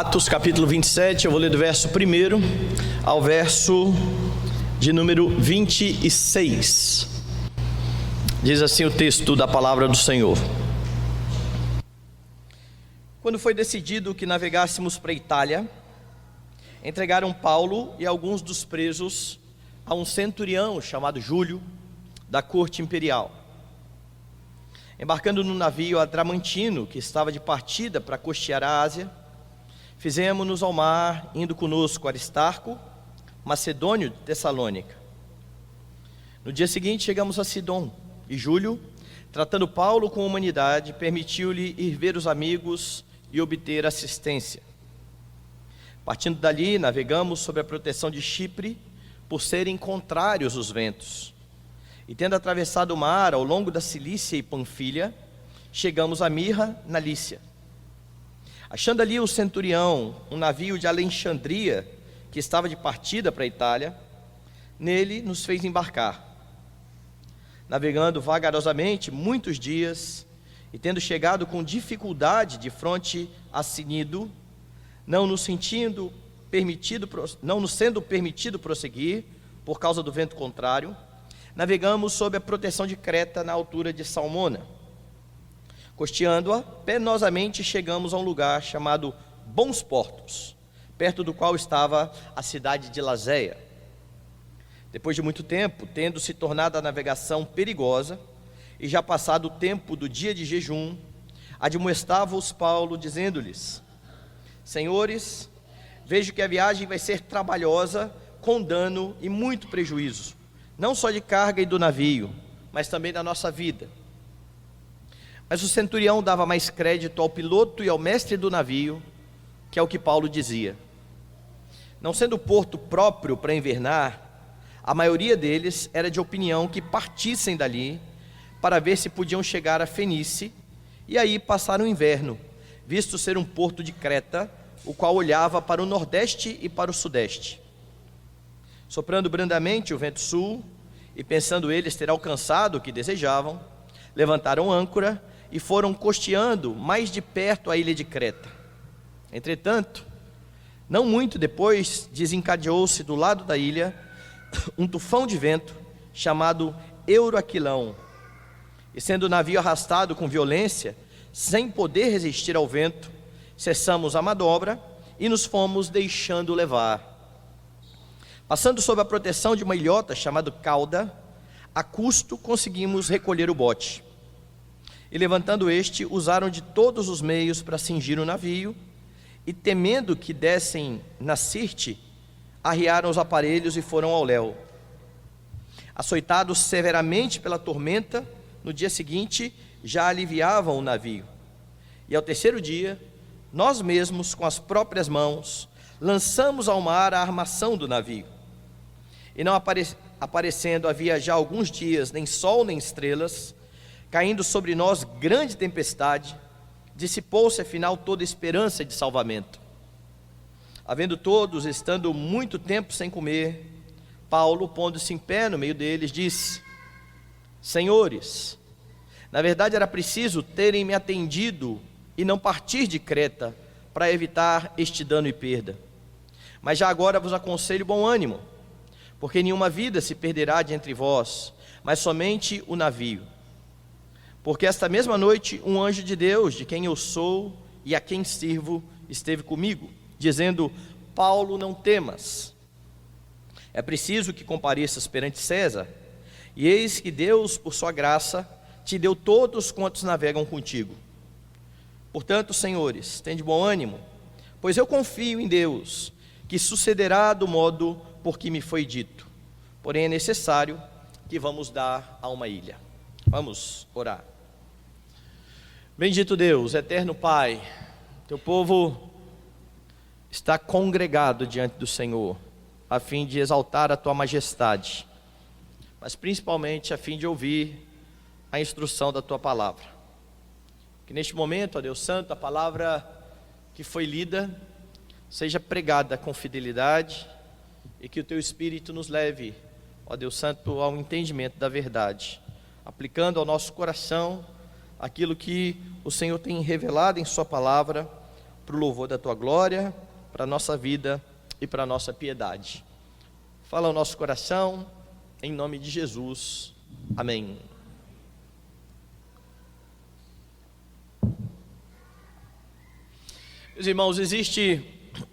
Atos capítulo 27, eu vou ler do verso 1 ao verso de número 26. Diz assim o texto da palavra do Senhor. Quando foi decidido que navegássemos para a Itália, entregaram Paulo e alguns dos presos a um centurião chamado Júlio, da corte imperial. Embarcando no navio Adramantino, que estava de partida para costear a Ásia, fizemos-nos ao mar, indo conosco Aristarco, macedônio de Tessalônica. No dia seguinte chegamos a Sidom, e Júlio, tratando Paulo com humanidade, permitiu-lhe ir ver os amigos e obter assistência. Partindo dali, navegamos sob a proteção de Chipre, por serem contrários os ventos. E tendo atravessado o mar ao longo da Cilícia e Panfilha, chegamos a Mirra, na Lícia. Achando ali o centurião, um navio de Alexandria, que estava de partida para a Itália, nele nos fez embarcar. Navegando vagarosamente muitos dias, e tendo chegado com dificuldade de fronte a Cnido, não nos sendo permitido prosseguir, por causa do vento contrário, navegamos sob a proteção de Creta, na altura de Salmona. Costeando-a, penosamente chegamos a um lugar chamado Bons Portos, perto do qual estava a cidade de Lazéia. Depois de muito tempo, tendo se tornado a navegação perigosa, e já passado o tempo do dia de jejum, admoestava-os Paulo, dizendo-lhes: Senhores, vejo que a viagem vai ser trabalhosa, com dano e muito prejuízo, não só de carga e do navio, mas também da nossa vida. Mas o centurião dava mais crédito ao piloto e ao mestre do navio, que é o que Paulo dizia. Não sendo o porto próprio para invernar, a maioria deles era de opinião que partissem dali, para ver se podiam chegar a Fenície, e aí passar o inverno, visto ser um porto de Creta, o qual olhava para o nordeste e para o sudeste. Soprando brandamente o vento sul, e pensando eles ter alcançado o que desejavam, levantaram âncora e foram costeando mais de perto a ilha de Creta. Entretanto, não muito depois, desencadeou-se do lado da ilha um tufão de vento, chamado Euroaquilão, e sendo o navio arrastado com violência, sem poder resistir ao vento, cessamos a manobra e nos fomos deixando levar. Passando sob a proteção de uma ilhota chamada Cauda, a custo conseguimos recolher o bote. E levantando este, usaram de todos os meios para cingir o navio, e temendo que dessem na Sirte, arriaram os aparelhos e foram ao léu. Açoitados severamente pela tormenta, no dia seguinte já aliviavam o navio. E ao terceiro dia, nós mesmos, com as próprias mãos, lançamos ao mar a armação do navio. E não aparecendo havia já alguns dias nem sol nem estrelas, caindo sobre nós grande tempestade, dissipou-se afinal toda esperança de salvamento. Havendo todos estando muito tempo sem comer, Paulo, pondo-se em pé no meio deles, disse: Senhores, na verdade era preciso terem me atendido e não partir de Creta, para evitar este dano e perda. Mas já agora vos aconselho bom ânimo, porque nenhuma vida se perderá de entre vós, mas somente o navio. Porque esta mesma noite um anjo de Deus, de quem eu sou e a quem sirvo, esteve comigo, dizendo: Paulo, não temas. É preciso que compareças perante César, e eis que Deus, por sua graça, te deu todos quantos navegam contigo. Portanto, senhores, tende bom ânimo, pois eu confio em Deus, que sucederá do modo por que me foi dito. Porém é necessário que vamos dar a uma ilha. Vamos orar. Bendito Deus, eterno Pai, teu povo está congregado diante do Senhor, a fim de exaltar a tua majestade, mas principalmente a fim de ouvir a instrução da tua palavra. Que neste momento, ó Deus Santo, a palavra que foi lida seja pregada com fidelidade, e que o teu Espírito nos leve, ó Deus Santo, ao entendimento da verdade, aplicando ao nosso coração aquilo que o Senhor tem revelado em sua palavra, para o louvor da tua glória, para a nossa vida e para a nossa piedade. Fala ao nosso coração, em nome de Jesus. Amém. Meus irmãos, existe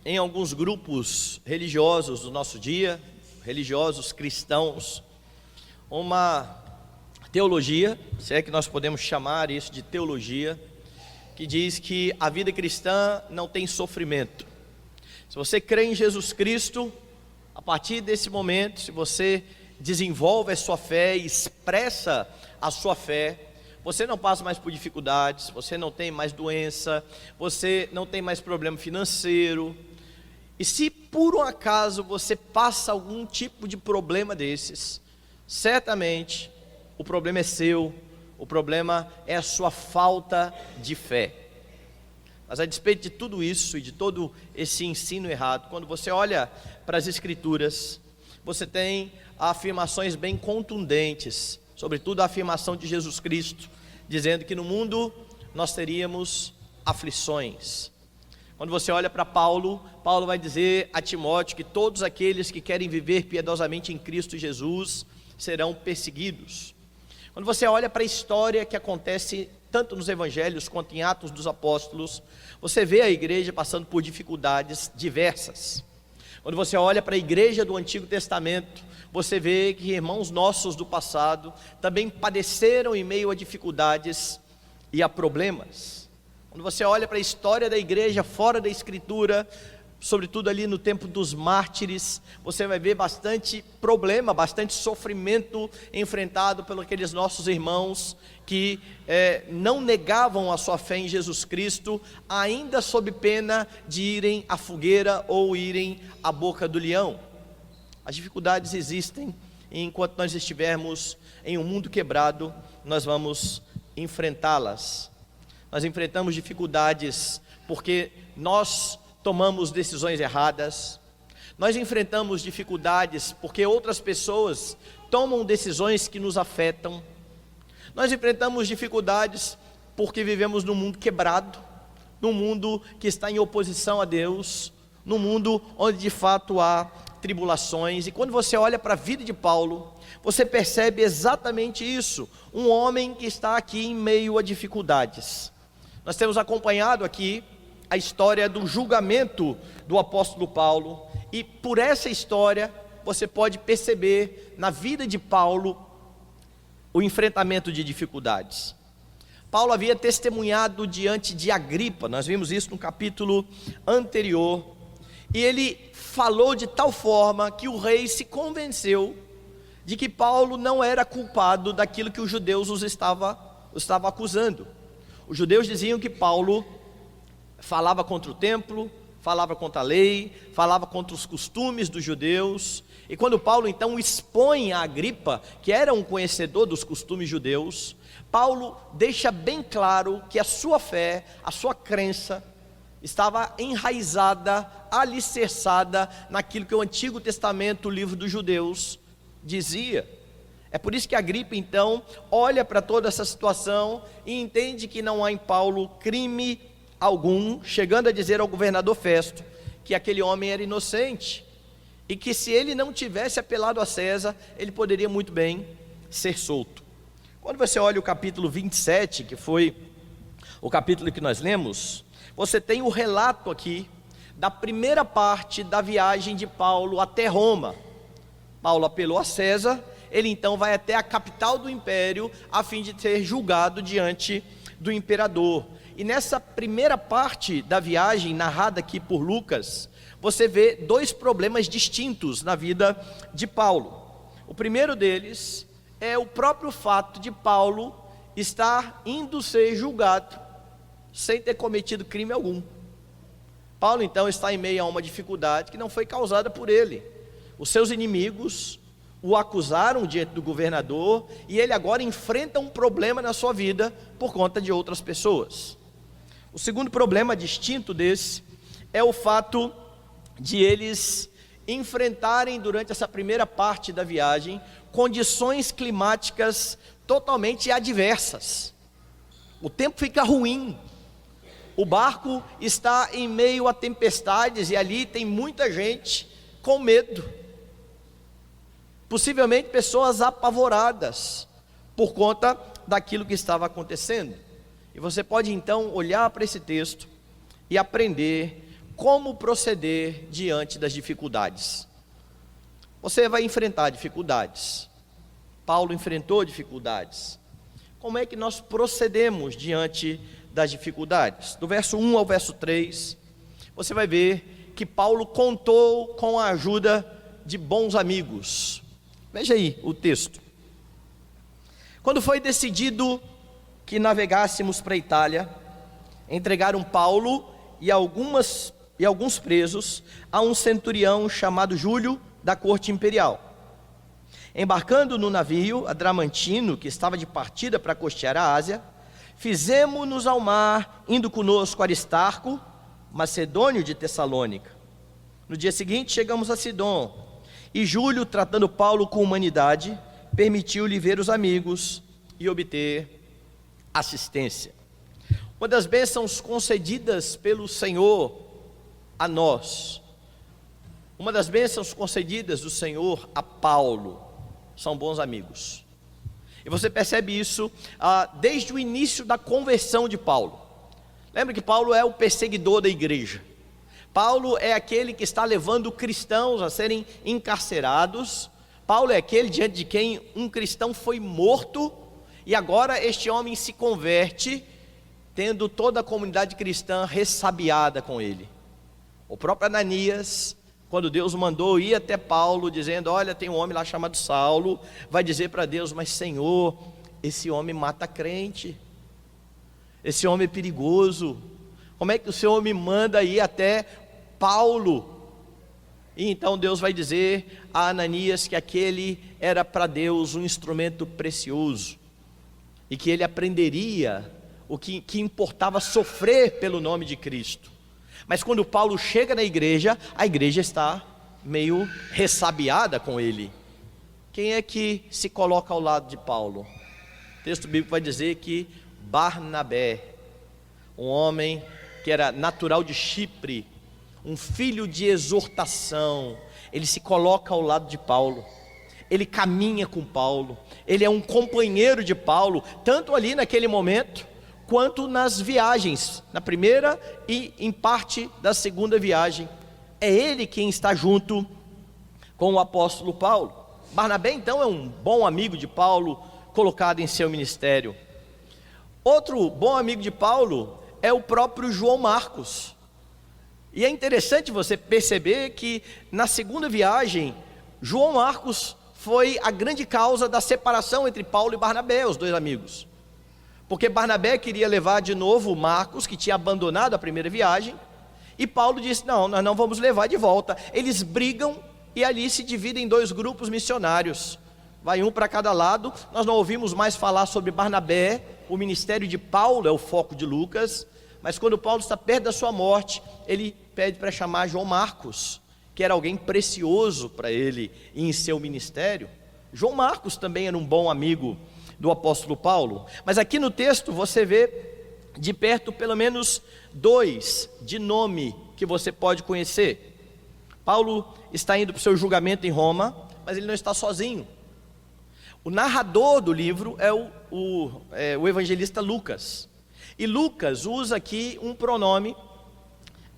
em alguns grupos religiosos do nosso dia, religiosos cristãos, uma teologia, se é que nós podemos chamar isso de teologia, que diz que a vida cristã não tem sofrimento. Se você crê em Jesus Cristo, a partir desse momento, se você desenvolve a sua fé e expressa a sua fé, você não passa mais por dificuldades, você não tem mais doença, você não tem mais problema financeiro. E se por um acaso você passa algum tipo de problema desses, certamente o problema é seu, o problema é a sua falta de fé. Mas a despeito de tudo isso e de todo esse ensino errado, quando você olha para as Escrituras, você tem afirmações bem contundentes, sobretudo a afirmação de Jesus Cristo, dizendo que no mundo nós teríamos aflições. Quando você olha para Paulo, Paulo vai dizer a Timóteo que todos aqueles que querem viver piedosamente em Cristo Jesus serão perseguidos. Quando você olha para a história que acontece tanto nos evangelhos quanto em Atos dos Apóstolos, você vê a igreja passando por dificuldades diversas. Quando você olha para a igreja do Antigo Testamento, você vê que irmãos nossos do passado também padeceram em meio a dificuldades e a problemas. Quando você olha para a história da igreja fora da Escritura, sobretudo ali no tempo dos mártires, você vai ver bastante problema, bastante sofrimento enfrentado pelos aqueles nossos irmãos que não negavam a sua fé em Jesus Cristo, ainda sob pena de irem à fogueira ou irem à boca do leão. As dificuldades existem, e enquanto nós estivermos em um mundo quebrado, nós vamos enfrentá-las. Nós enfrentamos dificuldades porque nós tomamos decisões erradas, nós enfrentamos dificuldades porque outras pessoas tomam decisões que nos afetam, nós enfrentamos dificuldades porque vivemos num mundo quebrado, num mundo que está em oposição a Deus, num mundo onde de fato há tribulações. E quando você olha para a vida de Paulo, você percebe exatamente isso, um homem que está aqui em meio a dificuldades. Nós temos acompanhado aqui a história do julgamento do apóstolo Paulo, e por essa história você pode perceber na vida de Paulo o enfrentamento de dificuldades. Paulo havia testemunhado diante de Agripa, nós vimos isso no capítulo anterior, e ele falou de tal forma que o rei se convenceu de que Paulo não era culpado daquilo que os judeus os estavam acusando. Os judeus diziam que Paulo falava contra o templo, falava contra a lei, falava contra os costumes dos judeus. E quando Paulo então expõe a Agripa, que era um conhecedor dos costumes judeus, Paulo deixa bem claro que a sua fé, a sua crença, estava enraizada, alicerçada naquilo que o Antigo Testamento, o livro dos judeus, dizia. É por isso que Agripa então olha para toda essa situação e entende que não há em Paulo crime algum, chegando a dizer ao governador Festo que aquele homem era inocente e que se ele não tivesse apelado a César, ele poderia muito bem ser solto. Quando você olha o capítulo 27, que foi o capítulo que nós lemos, você tem o relato aqui da primeira parte da viagem de Paulo até Roma. Paulo apelou a César, ele então vai até a capital do império a fim de ser julgado diante do imperador. E nessa primeira parte da viagem, narrada aqui por Lucas, você vê dois problemas distintos na vida de Paulo. O primeiro deles é o próprio fato de Paulo estar indo ser julgado sem ter cometido crime algum. Paulo então está em meio a uma dificuldade que não foi causada por ele. Os seus inimigos o acusaram diante do governador e ele agora enfrenta um problema na sua vida por conta de outras pessoas. O segundo problema distinto desse é o fato de eles enfrentarem durante essa primeira parte da viagem condições climáticas totalmente adversas. O tempo fica ruim, O barco está em meio a tempestades e ali tem muita gente com medo. Possivelmente pessoas apavoradas por conta daquilo que estava acontecendo. E você pode então olhar para esse texto e aprender como proceder diante das dificuldades. Você vai enfrentar dificuldades. Paulo enfrentou dificuldades. Como é que nós procedemos diante das dificuldades? Do verso 1 ao verso 3, você vai ver que Paulo contou com a ajuda de bons amigos. Veja aí o texto. Quando foi decidido que navegássemos para a Itália, entregaram Paulo e alguns presos a um centurião chamado Júlio, da corte imperial. Embarcando no navio Adramantino, que estava de partida para costear a Ásia, fizemo-nos ao mar, indo conosco Aristarco, macedônio de Tessalônica. No dia seguinte chegamos a Sidom, e Júlio, tratando Paulo com humanidade, permitiu-lhe ver os amigos e obter assistência. Uma das bênçãos concedidas pelo Senhor a nós, uma das bênçãos concedidas do Senhor a Paulo, são bons amigos. E você percebe isso desde o início da conversão de Paulo. Lembra que Paulo é o perseguidor da igreja. Paulo é aquele que está levando cristãos a serem encarcerados. Paulo é aquele diante de quem um cristão foi morto, e agora este homem se converte, tendo toda a comunidade cristã ressabiada com ele. O próprio Ananias, quando Deus mandou ir até Paulo, dizendo: olha, tem um homem lá chamado Saulo, vai dizer para Deus: mas Senhor, esse homem mata crente, esse homem é perigoso, como é que o Senhor me manda ir até Paulo? E então Deus vai dizer a Ananias que aquele era para Deus um instrumento precioso, e que ele aprenderia o que importava sofrer pelo nome de Cristo. Mas quando Paulo chega na igreja, a igreja está meio ressabiada com ele. Quem é que se coloca ao lado de Paulo? O texto bíblico vai dizer que Barnabé, um homem que era natural de Chipre, um filho de exortação, ele se coloca ao lado de Paulo. Ele caminha com Paulo, ele é um companheiro de Paulo, tanto ali naquele momento, quanto nas viagens, na primeira e em parte da segunda viagem. É ele quem está junto com o apóstolo Paulo. Barnabé então é um bom amigo de Paulo, colocado em seu ministério. Outro bom amigo de Paulo é o próprio João Marcos. E é interessante você perceber que na segunda viagem, João Marcos foi a grande causa da separação entre Paulo e Barnabé, os dois amigos. Porque Barnabé queria levar de novo Marcos, que tinha abandonado a primeira viagem, e Paulo disse: não, nós não vamos levar de volta. Eles brigam e ali se dividem em dois grupos missionários, vai um para cada lado. Nós não ouvimos mais falar sobre Barnabé, o ministério de Paulo é o foco de Lucas, mas quando Paulo está perto da sua morte, ele pede para chamar João Marcos, que era alguém precioso para ele e em seu ministério. João Marcos também era um bom amigo do apóstolo Paulo, mas aqui no texto você vê de perto pelo menos dois de nome que você pode conhecer. Paulo está indo para o seu julgamento em Roma, mas ele não está sozinho. O narrador do livro é o evangelista Lucas, e Lucas usa aqui um pronome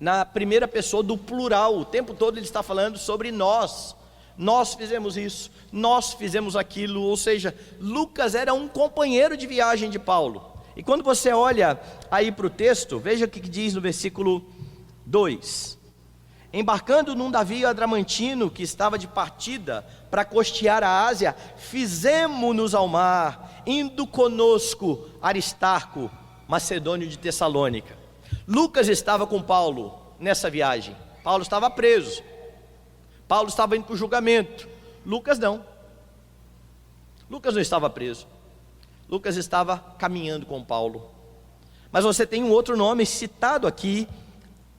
na primeira pessoa do plural. O tempo todo ele está falando sobre nós. Nós fizemos isso, nós fizemos aquilo. Ou seja, Lucas era um companheiro de viagem de Paulo. E quando você olha aí para o texto, veja o que diz no versículo 2: embarcando num navio adramantino que estava de partida para costear a Ásia, fizemo-nos ao mar, indo conosco Aristarco, macedônio de Tessalônica. Lucas estava com Paulo nessa viagem. Paulo estava preso, Paulo estava indo para o julgamento. Lucas não. Lucas não estava preso, Lucas estava caminhando com Paulo. Mas você tem um outro nome citado aqui,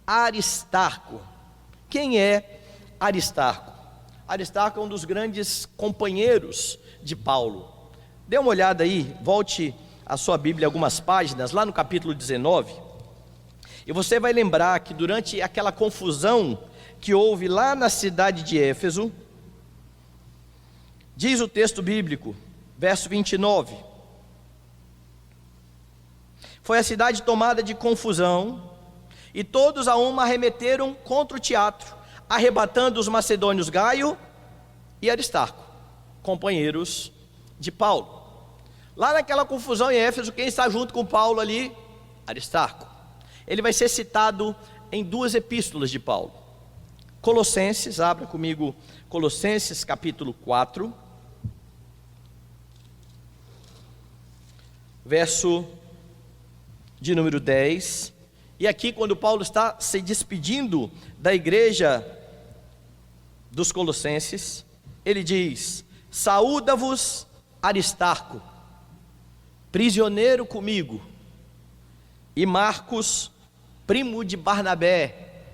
Aristarco. Quem é Aristarco? Aristarco é um dos grandes companheiros de Paulo. Dê uma olhada aí, volte a sua Bíblia algumas páginas, lá no capítulo 19, E você vai lembrar que durante aquela confusão que houve lá na cidade de Éfeso, diz o texto bíblico, verso 29, foi a cidade tomada de confusão, e todos a uma arremeteram contra o teatro, arrebatando os macedônios Gaio e Aristarco, companheiros de Paulo. Lá naquela confusão em Éfeso, quem está junto com Paulo ali? Aristarco. Ele vai ser citado em duas epístolas de Paulo. Colossenses, abra comigo Colossenses capítulo 4, verso de número 10. E aqui, quando Paulo está se despedindo da igreja dos Colossenses, ele diz: saúda-vos Aristarco, prisioneiro comigo, e Marcos, primo de Barnabé,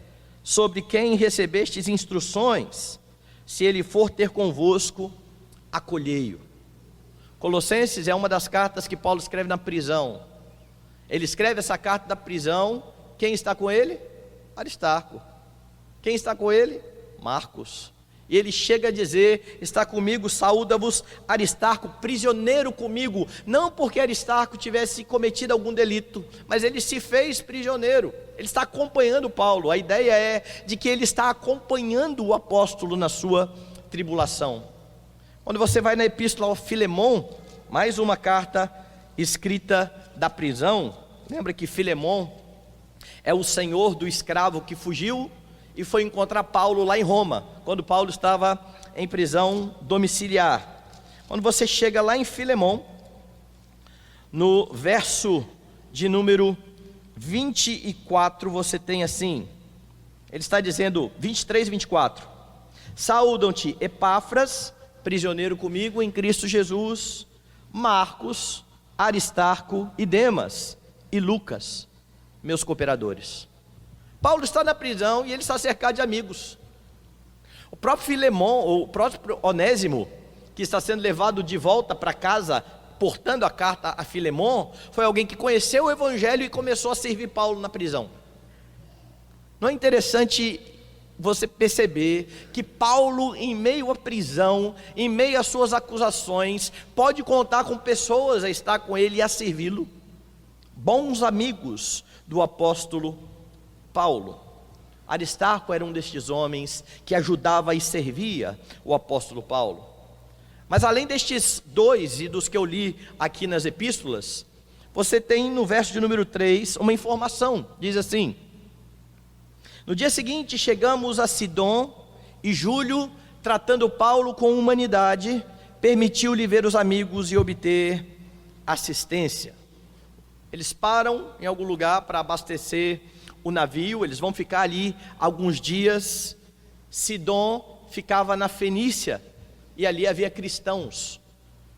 sobre quem recebestes instruções, se ele for ter convosco, acolhei-o. Colossenses é uma das cartas que Paulo escreve na prisão. Ele escreve essa carta da prisão. Quem está com ele? Aristarco. Quem está com ele? Marcos. E ele chega a dizer: está comigo, saúda-vos Aristarco, prisioneiro comigo, não porque Aristarco tivesse cometido algum delito, mas ele se fez prisioneiro, ele está acompanhando Paulo. A ideia é de que ele está acompanhando o apóstolo na sua tribulação. Quando você vai na epístola ao Filemon, mais uma carta escrita da prisão, lembra que Filemon é o senhor do escravo que fugiu e foi encontrar Paulo lá em Roma, quando Paulo estava em prisão domiciliar. Quando você chega lá em Filemon, no verso de número 24, você tem assim, ele está dizendo, 23 e 24, saúdam-te Epáfras, prisioneiro comigo em Cristo Jesus, Marcos, Aristarco e Demas, e Lucas, meus cooperadores. Paulo está na prisão e ele está cercado de amigos. O próprio Filemon, ou o próprio Onésimo, que está sendo levado de volta para casa, portando a carta a Filemon, foi alguém que conheceu o Evangelho e começou a servir Paulo na prisão. Não é interessante você perceber que Paulo, em meio à prisão, em meio às suas acusações, pode contar com pessoas a estar com ele e a servi-lo? Bons amigos do apóstolo Paulo. Aristarco era um destes homens que ajudava e servia o apóstolo Paulo. Mas além destes dois e dos que eu li aqui nas epístolas, você tem no verso de número 3 uma informação, diz assim: no dia seguinte chegamos a Sidom, e Júlio, tratando Paulo com humanidade, permitiu-lhe ver os amigos e obter assistência. Eles param em algum lugar para abastecer o navio, eles vão ficar ali alguns dias. Sidom ficava na Fenícia, e ali havia cristãos.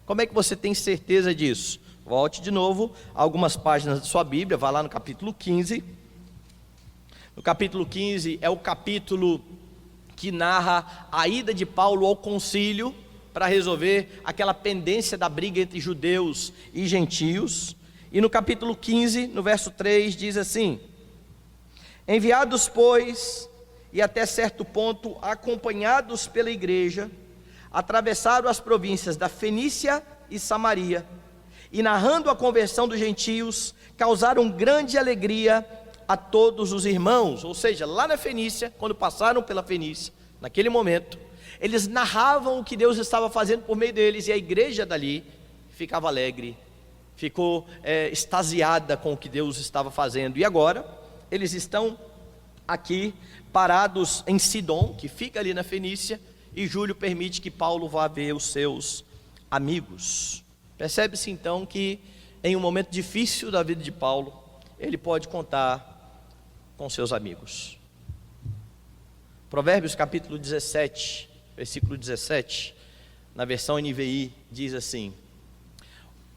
Como é que você tem certeza disso? Volte de novo a algumas páginas da sua Bíblia, vá lá no capítulo 15. No capítulo 15 é o capítulo que narra a ida de Paulo ao concílio para resolver aquela pendência da briga entre judeus e gentios. E no capítulo 15, no verso 3, diz assim: enviados, pois, e até certo ponto acompanhados pela igreja, atravessaram as províncias da Fenícia e Samaria, e narrando a conversão dos gentios, causaram grande alegria a todos os irmãos. Ou seja, lá na Fenícia, quando passaram pela Fenícia, naquele momento, eles narravam o que Deus estava fazendo por meio deles, e a igreja dali ficava alegre, ficou extasiada com o que Deus estava fazendo. E agora, eles estão aqui, parados em Sidom, que fica ali na Fenícia, e Júlio permite que Paulo vá ver os seus amigos. Percebe-se então que em um momento difícil da vida de Paulo, ele pode contar com seus amigos. Provérbios capítulo 17, versículo 17, na versão NVI, diz assim: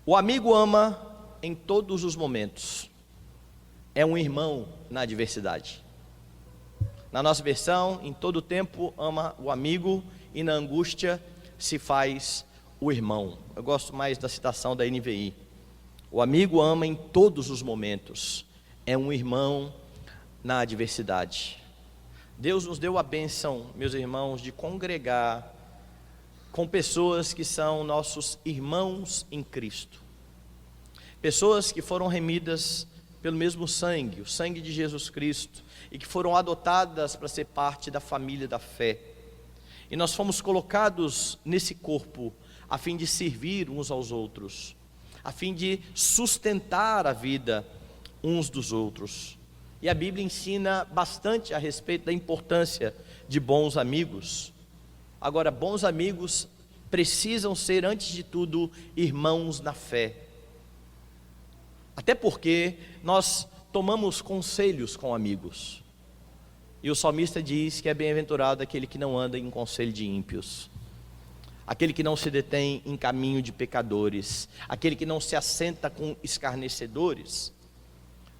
o amigo ama em todos os momentos, é um irmão na adversidade. Na nossa versão, em todo tempo ama o amigo, e na angústia se faz o irmão. Eu gosto mais da citação da NVI. O amigo ama em todos os momentos, é um irmão na adversidade. Deus nos deu a bênção, meus irmãos, de congregar com pessoas que são nossos irmãos em Cristo. Pessoas que foram remidas pelo mesmo sangue, o sangue de Jesus Cristo, e que foram adotadas para ser parte da família da fé. E nós fomos colocados nesse corpo a fim de servir uns aos outros, a fim de sustentar a vida uns dos outros. E a Bíblia ensina bastante a respeito da importância de bons amigos. Agora, bons amigos precisam ser, antes de tudo, irmãos na fé. Até porque nós tomamos conselhos com amigos. E o salmista diz que é bem-aventurado aquele que não anda em conselho de ímpios, aquele que não se detém em caminho de pecadores, aquele que não se assenta com escarnecedores.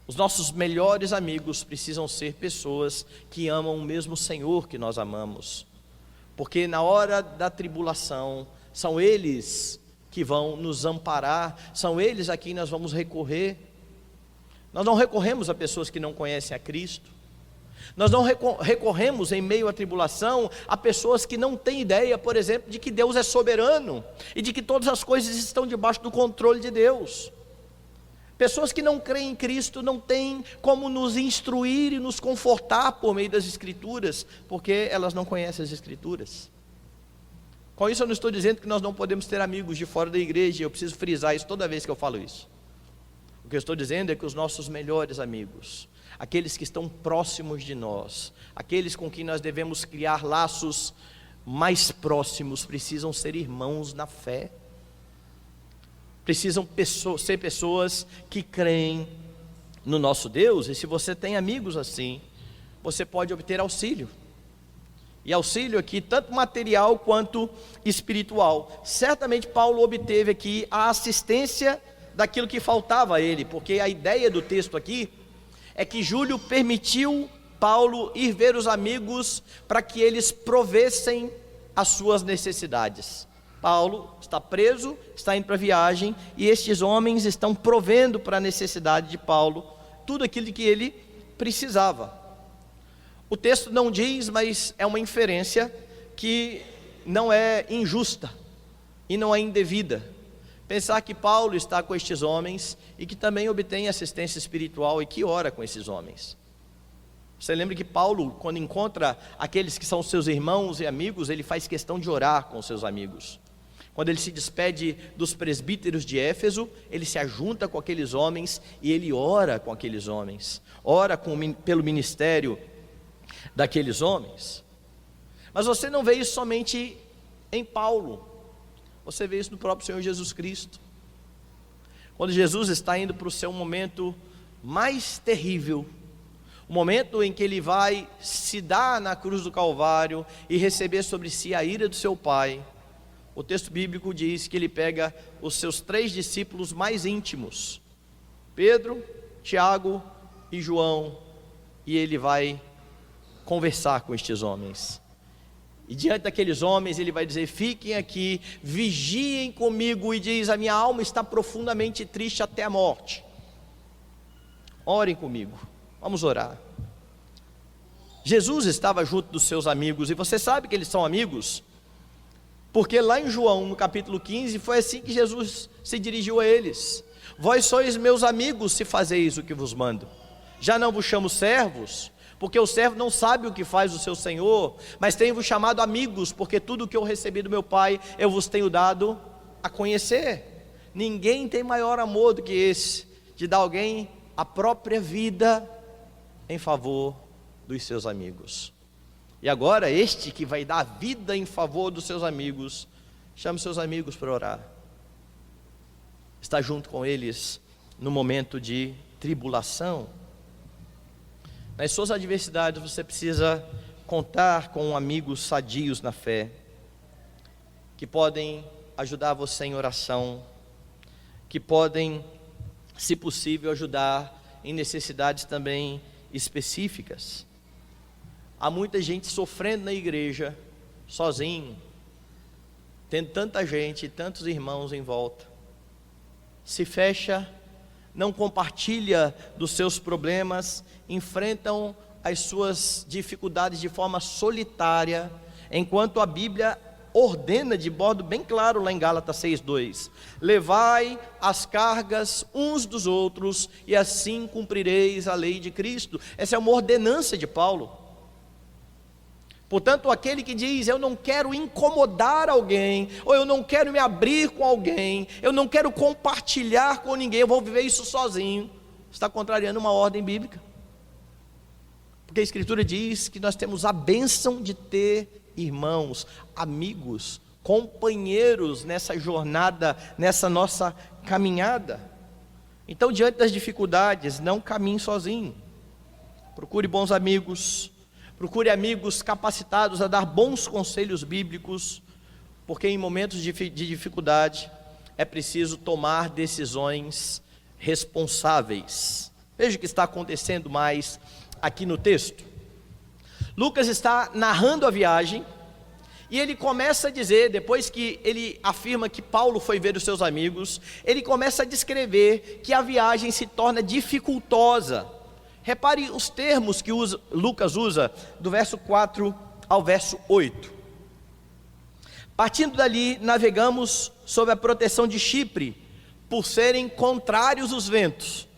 Os nossos melhores amigos precisam ser pessoas que amam o mesmo Senhor que nós amamos, porque na hora da tribulação, são eles que vão nos amparar, são eles a quem nós vamos recorrer. Nós não recorremos a pessoas que não conhecem a Cristo, nós não recorremos em meio à tribulação a pessoas que não têm ideia, por exemplo, de que Deus é soberano e de que todas as coisas estão debaixo do controle de Deus. Pessoas que não creem em Cristo não têm como nos instruir e nos confortar por meio das Escrituras, porque elas não conhecem as Escrituras. Com isso eu não estou dizendo que nós não podemos ter amigos de fora da igreja, eu preciso frisar isso toda vez que eu falo isso. O que eu estou dizendo é que os nossos melhores amigos, aqueles que estão próximos de nós, aqueles com quem nós devemos criar laços mais próximos, precisam ser irmãos na fé. Precisam ser pessoas que creem no nosso Deus. E se você tem amigos assim, você pode obter auxílio. E auxílio aqui, tanto material quanto espiritual. Certamente Paulo obteve aqui a assistência daquilo que faltava a ele, porque a ideia do texto aqui é que Júlio permitiu Paulo ir ver os amigos para que eles provessem as suas necessidades. Paulo está preso, está indo para a viagem, e estes homens estão provendo para a necessidade de Paulo tudo aquilo que ele precisava. O texto não diz, mas é uma inferência que não é injusta e não é indevida. Pensar que Paulo está com estes homens e que também obtém assistência espiritual e que ora com esses homens. Você lembra que Paulo, quando encontra aqueles que são seus irmãos e amigos, ele faz questão de orar com seus amigos. Quando ele se despede dos presbíteros de Éfeso, ele se ajunta com aqueles homens e ele ora com aqueles homens, ora pelo ministério daqueles homens. Mas você não vê isso somente em Paulo, você vê isso no próprio Senhor Jesus Cristo. Quando Jesus está indo para o seu momento mais terrível, o momento em que ele vai se dar na cruz do Calvário e receber sobre si a ira do seu Pai, o texto bíblico diz que ele pega os seus 3 discípulos mais íntimos, Pedro, Tiago e João, e ele vai conversar com estes homens. E diante daqueles homens ele vai dizer: fiquem aqui, vigiem comigo, e diz: a minha alma está profundamente triste até a morte. Orem comigo, vamos orar. Jesus estava junto dos seus amigos, e você sabe que eles são amigos, porque lá em João, no capítulo 15, foi assim que Jesus se dirigiu a eles: vós sois meus amigos se fazeis o que vos mando. Já não vos chamo servos, porque o servo não sabe o que faz o seu senhor, mas tenho-vos chamado amigos, porque tudo o que eu recebi do meu Pai, eu vos tenho dado a conhecer. Ninguém tem maior amor do que esse, de dar alguém a própria vida em favor dos seus amigos. E agora este que vai dar a vida em favor dos seus amigos, chame seus amigos para orar, está junto com eles no momento de tribulação. Nas suas adversidades você precisa contar com amigos sadios na fé, que podem ajudar você em oração, que podem, se possível, ajudar em necessidades também específicas. Há muita gente sofrendo na igreja, sozinho, tendo tanta gente, tantos irmãos em volta, se fecha não compartilha dos seus problemas, enfrentam as suas dificuldades de forma solitária, enquanto a Bíblia ordena de modo bem claro lá em Gálatas 6:2: levai as cargas uns dos outros e assim cumprireis a lei de Cristo. Essa é uma ordenança de Paulo. Portanto, aquele que diz: eu não quero incomodar alguém, ou eu não quero me abrir com alguém, eu não quero compartilhar com ninguém, eu vou viver isso sozinho, está contrariando uma ordem bíblica. Porque a Escritura diz que nós temos a bênção de ter irmãos, amigos, companheiros nessa jornada, nessa nossa caminhada. Então, diante das dificuldades, não caminhe sozinho. Procure bons amigos, procure amigos capacitados a dar bons conselhos bíblicos, porque em momentos de dificuldade é preciso tomar decisões responsáveis. Veja o que está acontecendo mais aqui no texto. Lucas está narrando a viagem e ele começa a dizer, depois que ele afirma que Paulo foi ver os seus amigos, ele começa a descrever que a viagem se torna dificultosa. Repare os termos que Lucas usa do verso 4 ao verso 8. Partindo dali, navegamos sob a proteção de Chipre, por serem contrários os ventos.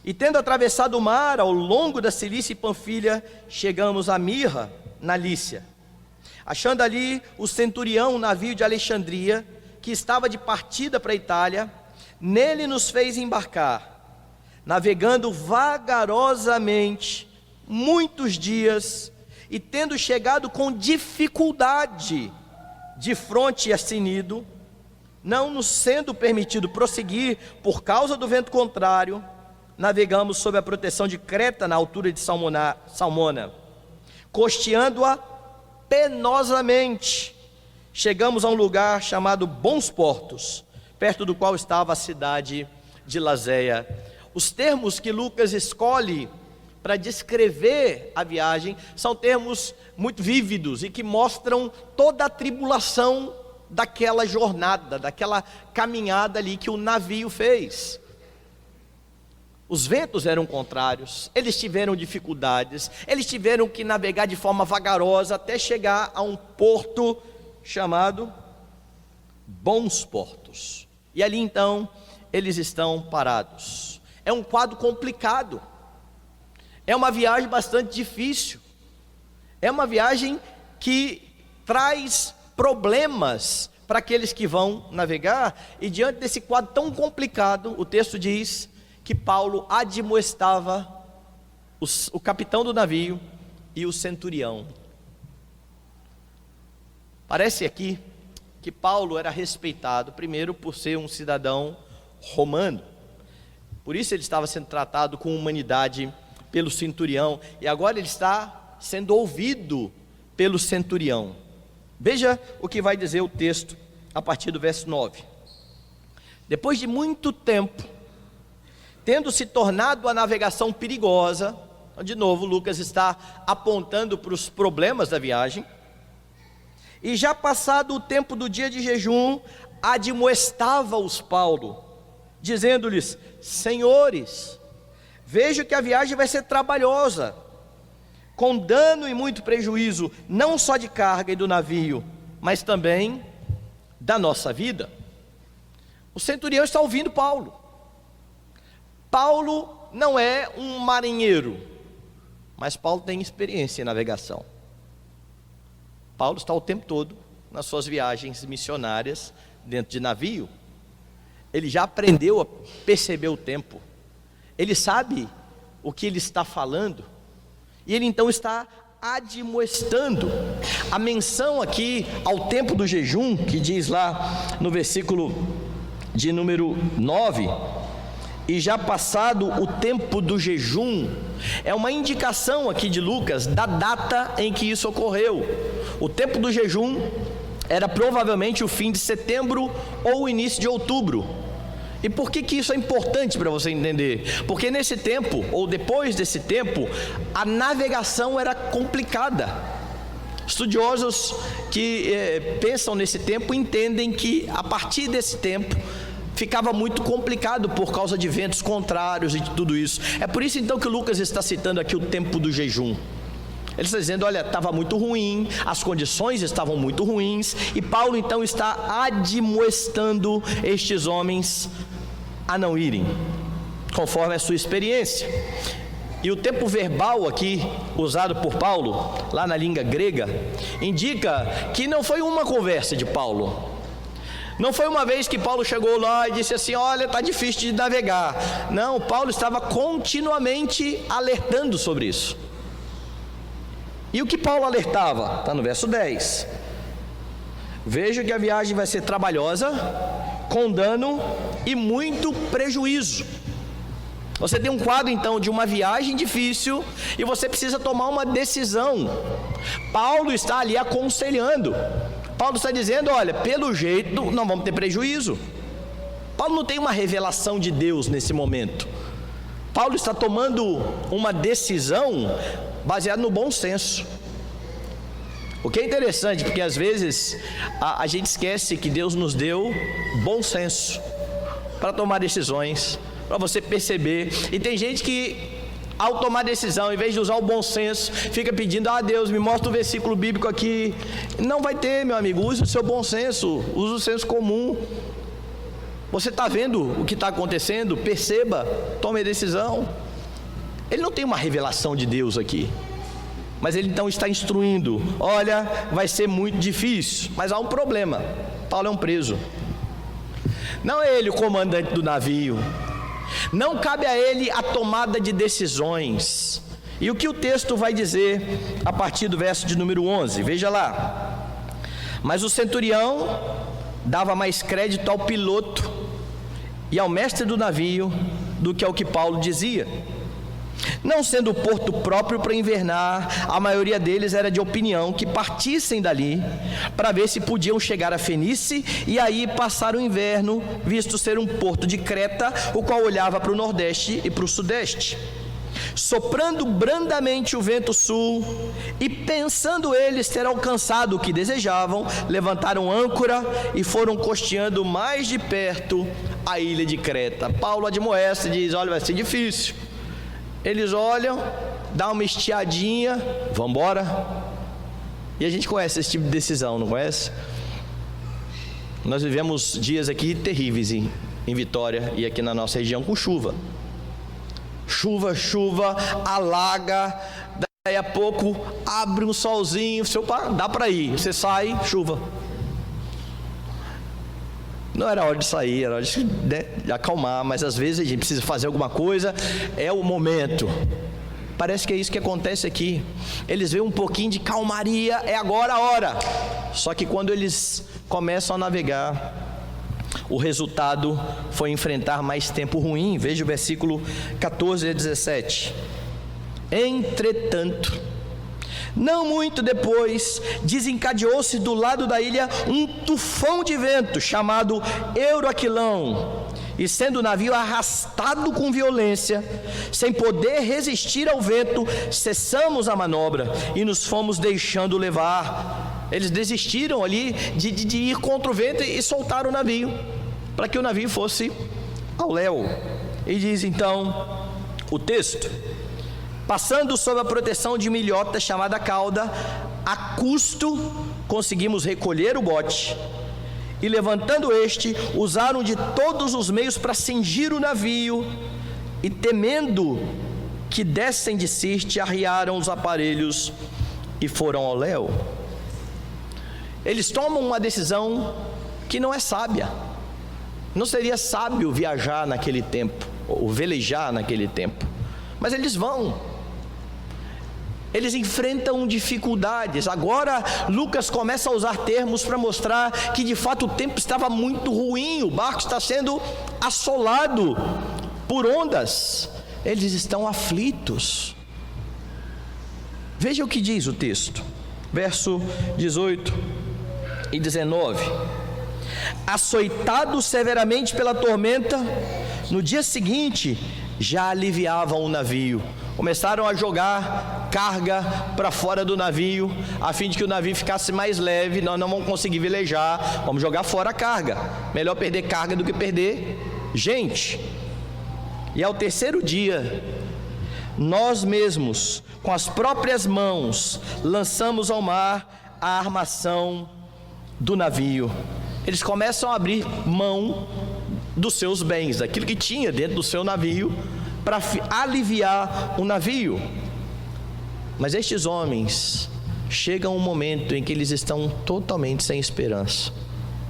E tendo atravessado o mar ao longo da Cilícia e Panfilha, chegamos a Mirra, na Lícia. Achando ali o centurião, um navio de Alexandria, que estava de partida para a Itália, nele nos fez embarcar, navegando vagarosamente muitos dias, e tendo chegado com dificuldade de fronte a Cnido, não nos sendo permitido prosseguir por causa do vento contrário, navegamos sob a proteção de Creta, na altura de Salmona, costeando-a penosamente. Chegamos a um lugar chamado Bons Portos, perto do qual estava a cidade de Lazéia. Os termos que Lucas escolhe para descrever a viagem são termos muito vívidos e que mostram toda a tribulação daquela jornada, daquela caminhada ali que o navio fez. Os ventos eram contrários, eles tiveram dificuldades, eles tiveram que navegar de forma vagarosa até chegar a um porto chamado Bons Portos. E ali então eles estão parados. É um quadro complicado, é uma viagem bastante difícil, é uma viagem que traz problemas para aqueles que vão navegar. E diante desse quadro tão complicado, o texto diz que Paulo admoestava o capitão do navio e o centurião. Parece aqui que Paulo era respeitado, primeiro por ser um cidadão romano, por isso ele estava sendo tratado com humanidade pelo centurião, e agora ele está sendo ouvido pelo centurião. Veja o que vai dizer o texto a partir do verso 9. Depois de muito tempo, tendo se tornado a navegação perigosa, de novo Lucas está apontando para os problemas da viagem, e já passado o tempo do dia de jejum, admoestava-os Paulo, dizendo-lhes: senhores, vejo que a viagem vai ser trabalhosa, com dano e muito prejuízo, não só de carga e do navio, mas também da nossa vida. O centurião está ouvindo Paulo. Paulo não é um marinheiro, mas Paulo tem experiência em navegação. Paulo está o tempo todo nas suas viagens missionárias dentro de navio. Ele já aprendeu a perceber o tempo, ele sabe o que ele está falando, e ele então está admoestando. A menção aqui ao tempo do jejum, que diz lá no versículo de número 9, e já passado o tempo do jejum, é uma indicação aqui de Lucas da data em que isso ocorreu. O tempo do jejum era provavelmente o fim de setembro ou o início de outubro. E por que isso é importante para você entender? Porque nesse tempo, ou depois desse tempo, a navegação era complicada. Estudiosos que pensam nesse tempo entendem que a partir desse tempo ficava muito complicado por causa de ventos contrários e de tudo isso. É por isso então que Lucas está citando aqui o tempo do jejum. Ele está dizendo, olha, estava muito ruim, as condições estavam muito ruins, e Paulo então está admoestando estes homens a não irem, conforme a sua experiência. E o tempo verbal aqui, usado por Paulo, lá na língua grega, indica que não foi uma conversa de Paulo. Não foi uma vez que Paulo chegou lá e disse assim, olha, está difícil de navegar. Não, Paulo estava continuamente alertando sobre isso. E o que Paulo alertava? Está no verso 10. Veja que a viagem vai ser trabalhosa, com dano e muito prejuízo. Você tem um quadro então de uma viagem difícil e você precisa tomar uma decisão. Paulo está ali aconselhando. Paulo está dizendo, olha, pelo jeito não vamos ter prejuízo. Paulo não tem uma revelação de Deus nesse momento. Paulo está tomando uma decisão baseada no bom senso. O que é interessante, porque às vezes a gente esquece que Deus nos deu bom senso para tomar decisões, para você perceber. E tem gente que, ao tomar decisão, em vez de usar o bom senso, fica pedindo, Deus, me mostra o versículo bíblico aqui. Não vai ter, meu amigo, use o seu bom senso, use o senso comum. Você está vendo o que está acontecendo? Perceba, tome a decisão. Ele não tem uma revelação de Deus aqui, mas ele então está instruindo, olha, vai ser muito difícil, mas há um problema, Paulo é um preso. Não é ele o comandante do navio, não cabe a ele a tomada de decisões. E o que o texto vai dizer a partir do verso de número 11, veja lá. Mas o centurião dava mais crédito ao piloto e ao mestre do navio do que ao que Paulo dizia. Não sendo o porto próprio para invernar, a maioria deles era de opinião que partissem dali para ver se podiam chegar a Fenícia e aí passar o inverno, visto ser um porto de Creta, o qual olhava para o nordeste e para o sudeste. Soprando brandamente o vento sul, e pensando eles ter alcançado o que desejavam, levantaram âncora e foram costeando mais de perto a ilha de Creta. Paulo admoesta e diz, olha, vai ser difícil. Eles olham, dá uma estiadinha, vamos embora. E a gente conhece esse tipo de decisão, não conhece? Nós vivemos dias aqui terríveis em Vitória e aqui na nossa região com chuva. Chuva, alaga, daí a pouco abre um solzinho, dá para ir, você sai, chuva. Não era hora de sair, era hora de acalmar, mas às vezes a gente precisa fazer alguma coisa, é o momento. Parece que é isso que acontece aqui. Eles veem um pouquinho de calmaria, é agora a hora. Só que quando eles começam a navegar, o resultado foi enfrentar mais tempo ruim. Veja o versículo 14 a 17. Entretanto, não muito depois, desencadeou-se do lado da ilha um tufão de vento, chamado Euroaquilão, e sendo o navio arrastado com violência, sem poder resistir ao vento, cessamos a manobra e nos fomos deixando levar. Eles desistiram ali de ir contra o vento e soltaram o navio, para que o navio fosse ao léu. E diz então o texto: passando sob a proteção de uma ilhota chamada cauda, a custo conseguimos recolher o bote, e levantando este, usaram de todos os meios para cingir o navio, e temendo que dessem de Sirte, arriaram os aparelhos e foram ao léu. Eles tomam uma decisão que não é sábia. Não seria sábio viajar naquele tempo, ou velejar naquele tempo, mas eles vão. Eles enfrentam dificuldades. Agora Lucas começa a usar termos para mostrar que de fato o tempo estava muito ruim, o barco está sendo assolado por ondas, eles estão aflitos. Veja o que diz o texto, verso 18 e 19: açoitados severamente pela tormenta, no dia seguinte já aliviavam o navio, começaram a jogar carga para fora do navio, a fim de que o navio ficasse mais leve. Nós não vamos conseguir velejar, vamos jogar fora a carga. Melhor perder carga do que perder gente. E ao terceiro dia, nós mesmos, com as próprias mãos, lançamos ao mar a armação do navio. Eles começam a abrir mão dos seus bens, daquilo que tinha dentro do seu navio, para aliviar o navio. Mas estes homens chegam um momento em que eles estão totalmente sem esperança.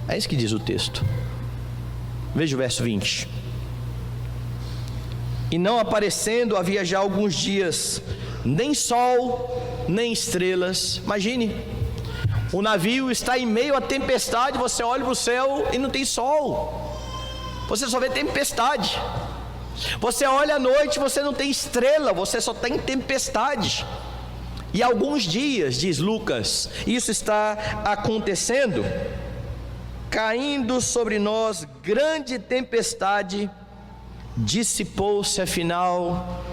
É isso que diz o texto. Veja o verso 20. E não aparecendo havia já alguns dias nem sol, nem estrelas. Imagine, o navio está em meio à tempestade, você olha para o céu e não tem sol, você só vê tempestade. Você olha à noite, você não tem estrela, você só tem tempestade. E alguns dias, diz Lucas, isso está acontecendo, caindo sobre nós grande tempestade, dissipou-se afinal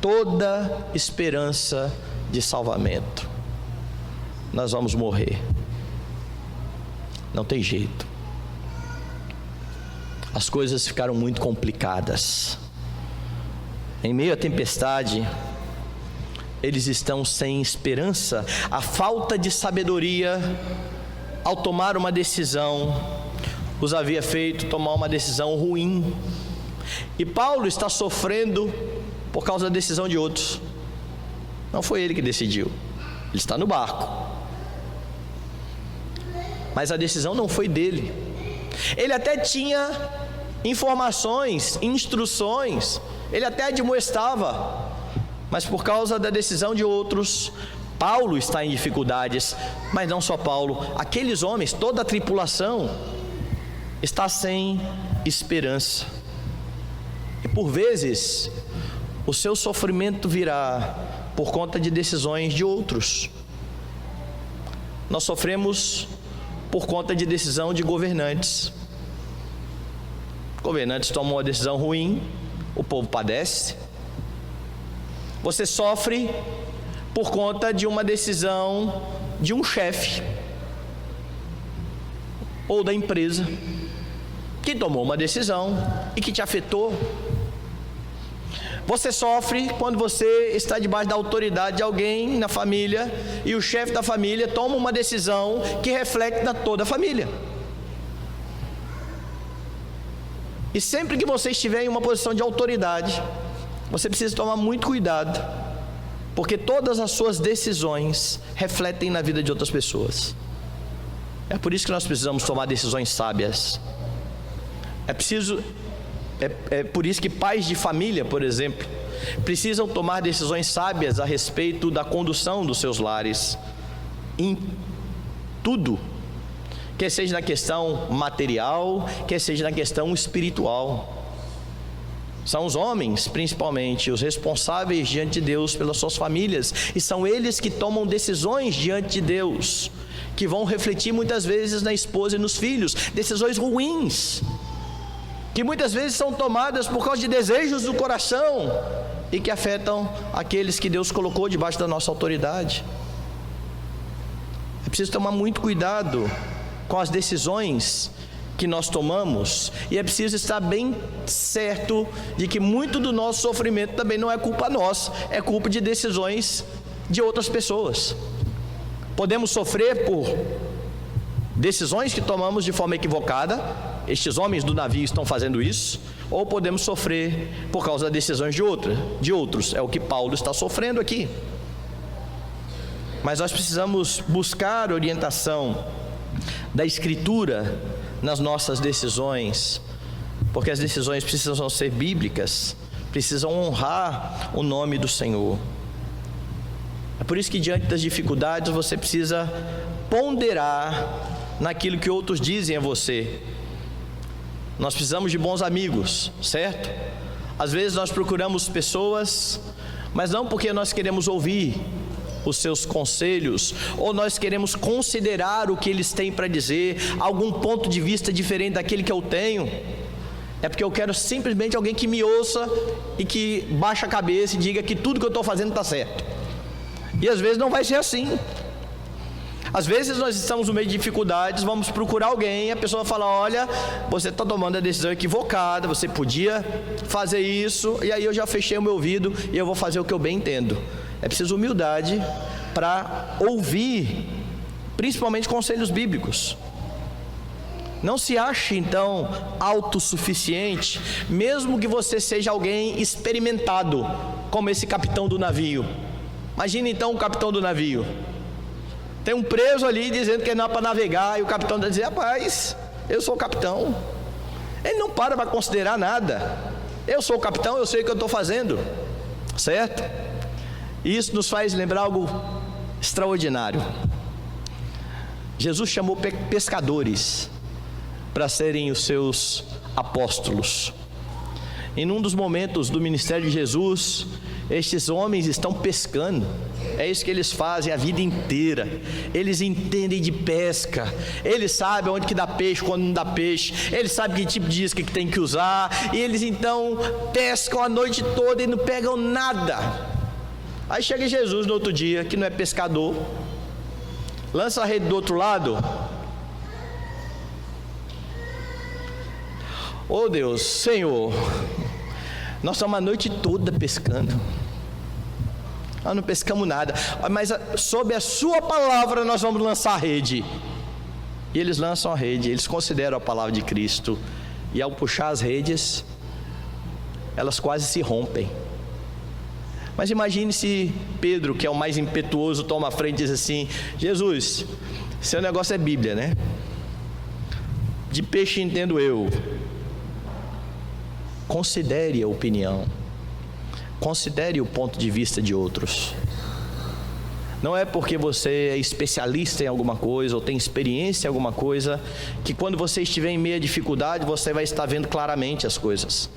toda esperança de salvamento. Nós vamos morrer, não tem jeito. As coisas ficaram muito complicadas. Em meio à tempestade, eles estão sem esperança. A falta de sabedoria ao tomar uma decisão os havia feito tomar uma decisão ruim. E Paulo está sofrendo por causa da decisão de outros. Não foi ele que decidiu, ele está no barco, mas a decisão não foi dele. Ele até tinha informações, instruções, ele até admoestava, mas por causa da decisão de outros, Paulo está em dificuldades. Mas não só Paulo, aqueles homens, toda a tripulação está sem esperança. E por vezes o seu sofrimento virá por conta de decisões de outros. Nós sofremos por conta de decisão de governantes. Governantes tomam uma decisão ruim, o povo padece. Você sofre por conta de uma decisão de um chefe ou da empresa que tomou uma decisão e que te afetou. Você sofre quando você está debaixo da autoridade de alguém na família e o chefe da família toma uma decisão que reflete na toda a família. E sempre que você estiver em uma posição de autoridade, você precisa tomar muito cuidado, porque todas as suas decisões refletem na vida de outras pessoas. É por isso que nós precisamos tomar decisões sábias. É por isso que pais de família, por exemplo, precisam tomar decisões sábias a respeito da condução dos seus lares, em tudo, quer seja na questão material, quer seja na questão espiritual. São os homens, principalmente, os responsáveis diante de Deus pelas suas famílias, e são eles que tomam decisões diante de Deus, que vão refletir muitas vezes na esposa e nos filhos, decisões ruins, que muitas vezes são tomadas por causa de desejos do coração e que afetam aqueles que Deus colocou debaixo da nossa autoridade. É preciso tomar muito cuidado com as decisões que nós tomamos, e é preciso estar bem certo de que muito do nosso sofrimento também não é culpa nossa, é culpa de decisões de outras pessoas. Podemos sofrer por decisões que tomamos de forma equivocada, estes homens do navio estão fazendo isso, ou podemos sofrer por causa das decisões de outros, é o que Paulo está sofrendo aqui. Mas nós precisamos buscar orientação da Escritura nas nossas decisões, porque as decisões precisam ser bíblicas, precisam honrar o nome do Senhor. É por isso que diante das dificuldades você precisa ponderar naquilo que outros dizem a você. Nós precisamos de bons amigos, certo? Às vezes nós procuramos pessoas, mas não porque nós queremos ouvir os seus conselhos, ou nós queremos considerar o que eles têm para dizer, algum ponto de vista diferente daquele que eu tenho. É porque eu quero simplesmente alguém que me ouça e que baixe a cabeça e diga que tudo que eu estou fazendo está certo. E às vezes não vai ser assim. Às vezes nós estamos no meio de dificuldades, vamos procurar alguém, a pessoa fala: olha, você está tomando a decisão equivocada, você podia fazer isso, e aí eu já fechei o meu ouvido e eu vou fazer o que eu bem entendo. É preciso humildade para ouvir, principalmente conselhos bíblicos. Não se ache então autossuficiente, mesmo que você seja alguém experimentado, como esse capitão do navio. Imagine então o capitão do navio. Tem um preso ali dizendo que não é para navegar, e o capitão está dizendo: rapaz, eu sou o capitão. Ele não para considerar nada. Eu sou o capitão, eu sei o que eu estou fazendo, certo? Isso nos faz lembrar algo extraordinário. Jesus chamou pescadores para serem os seus apóstolos. Em um dos momentos do ministério de Jesus, estes homens estão pescando. É isso que eles fazem a vida inteira. Eles entendem de pesca. Eles sabem onde que dá peixe, quando não dá peixe. Eles sabem que tipo de isca que tem que usar. E eles então pescam a noite toda e não pegam nada. Aí chega Jesus no outro dia, que não é pescador, lança a rede do outro lado. Oh Deus, Senhor, nós estamos a noite toda pescando, nós não pescamos nada, mas sob a sua palavra nós vamos lançar a rede. E eles lançam a rede, eles consideram a palavra de Cristo, e ao puxar as redes, elas quase se rompem. Mas imagine se Pedro, que é o mais impetuoso, toma a frente e diz assim: Jesus, seu negócio é Bíblia, né? De peixe entendo eu. Considere a opinião, considere o ponto de vista de outros. Não é porque você é especialista em alguma coisa ou tem experiência em alguma coisa que quando você estiver em meio à dificuldade você vai estar vendo claramente as coisas.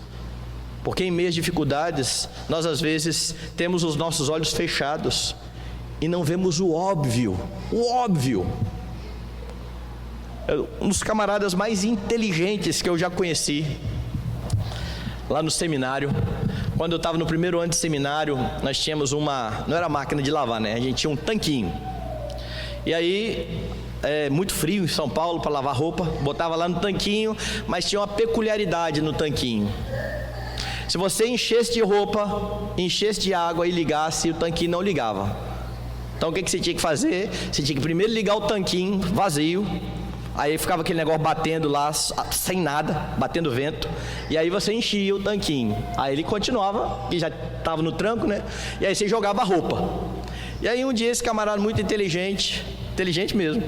Porque em meio às dificuldades nós às vezes temos os nossos olhos fechados e não vemos o óbvio. O óbvio. Um dos camaradas mais inteligentes que eu já conheci lá no seminário, quando eu estava no primeiro ano de seminário, nós tínhamos não era máquina de lavar, né? A gente tinha um tanquinho. E aí, muito frio em São Paulo para lavar roupa, botava lá no tanquinho, mas tinha uma peculiaridade no tanquinho. Se você enchesse de roupa, enchesse de água e ligasse, o tanquinho não ligava. Então o que você tinha que fazer? Você tinha que primeiro ligar o tanquinho vazio. Aí ficava aquele negócio batendo lá, sem nada, batendo vento. E aí você enchia o tanquinho. Aí ele continuava, que já estava no tranco, né? E aí você jogava a roupa. E aí um dia esse camarada muito inteligente mesmo,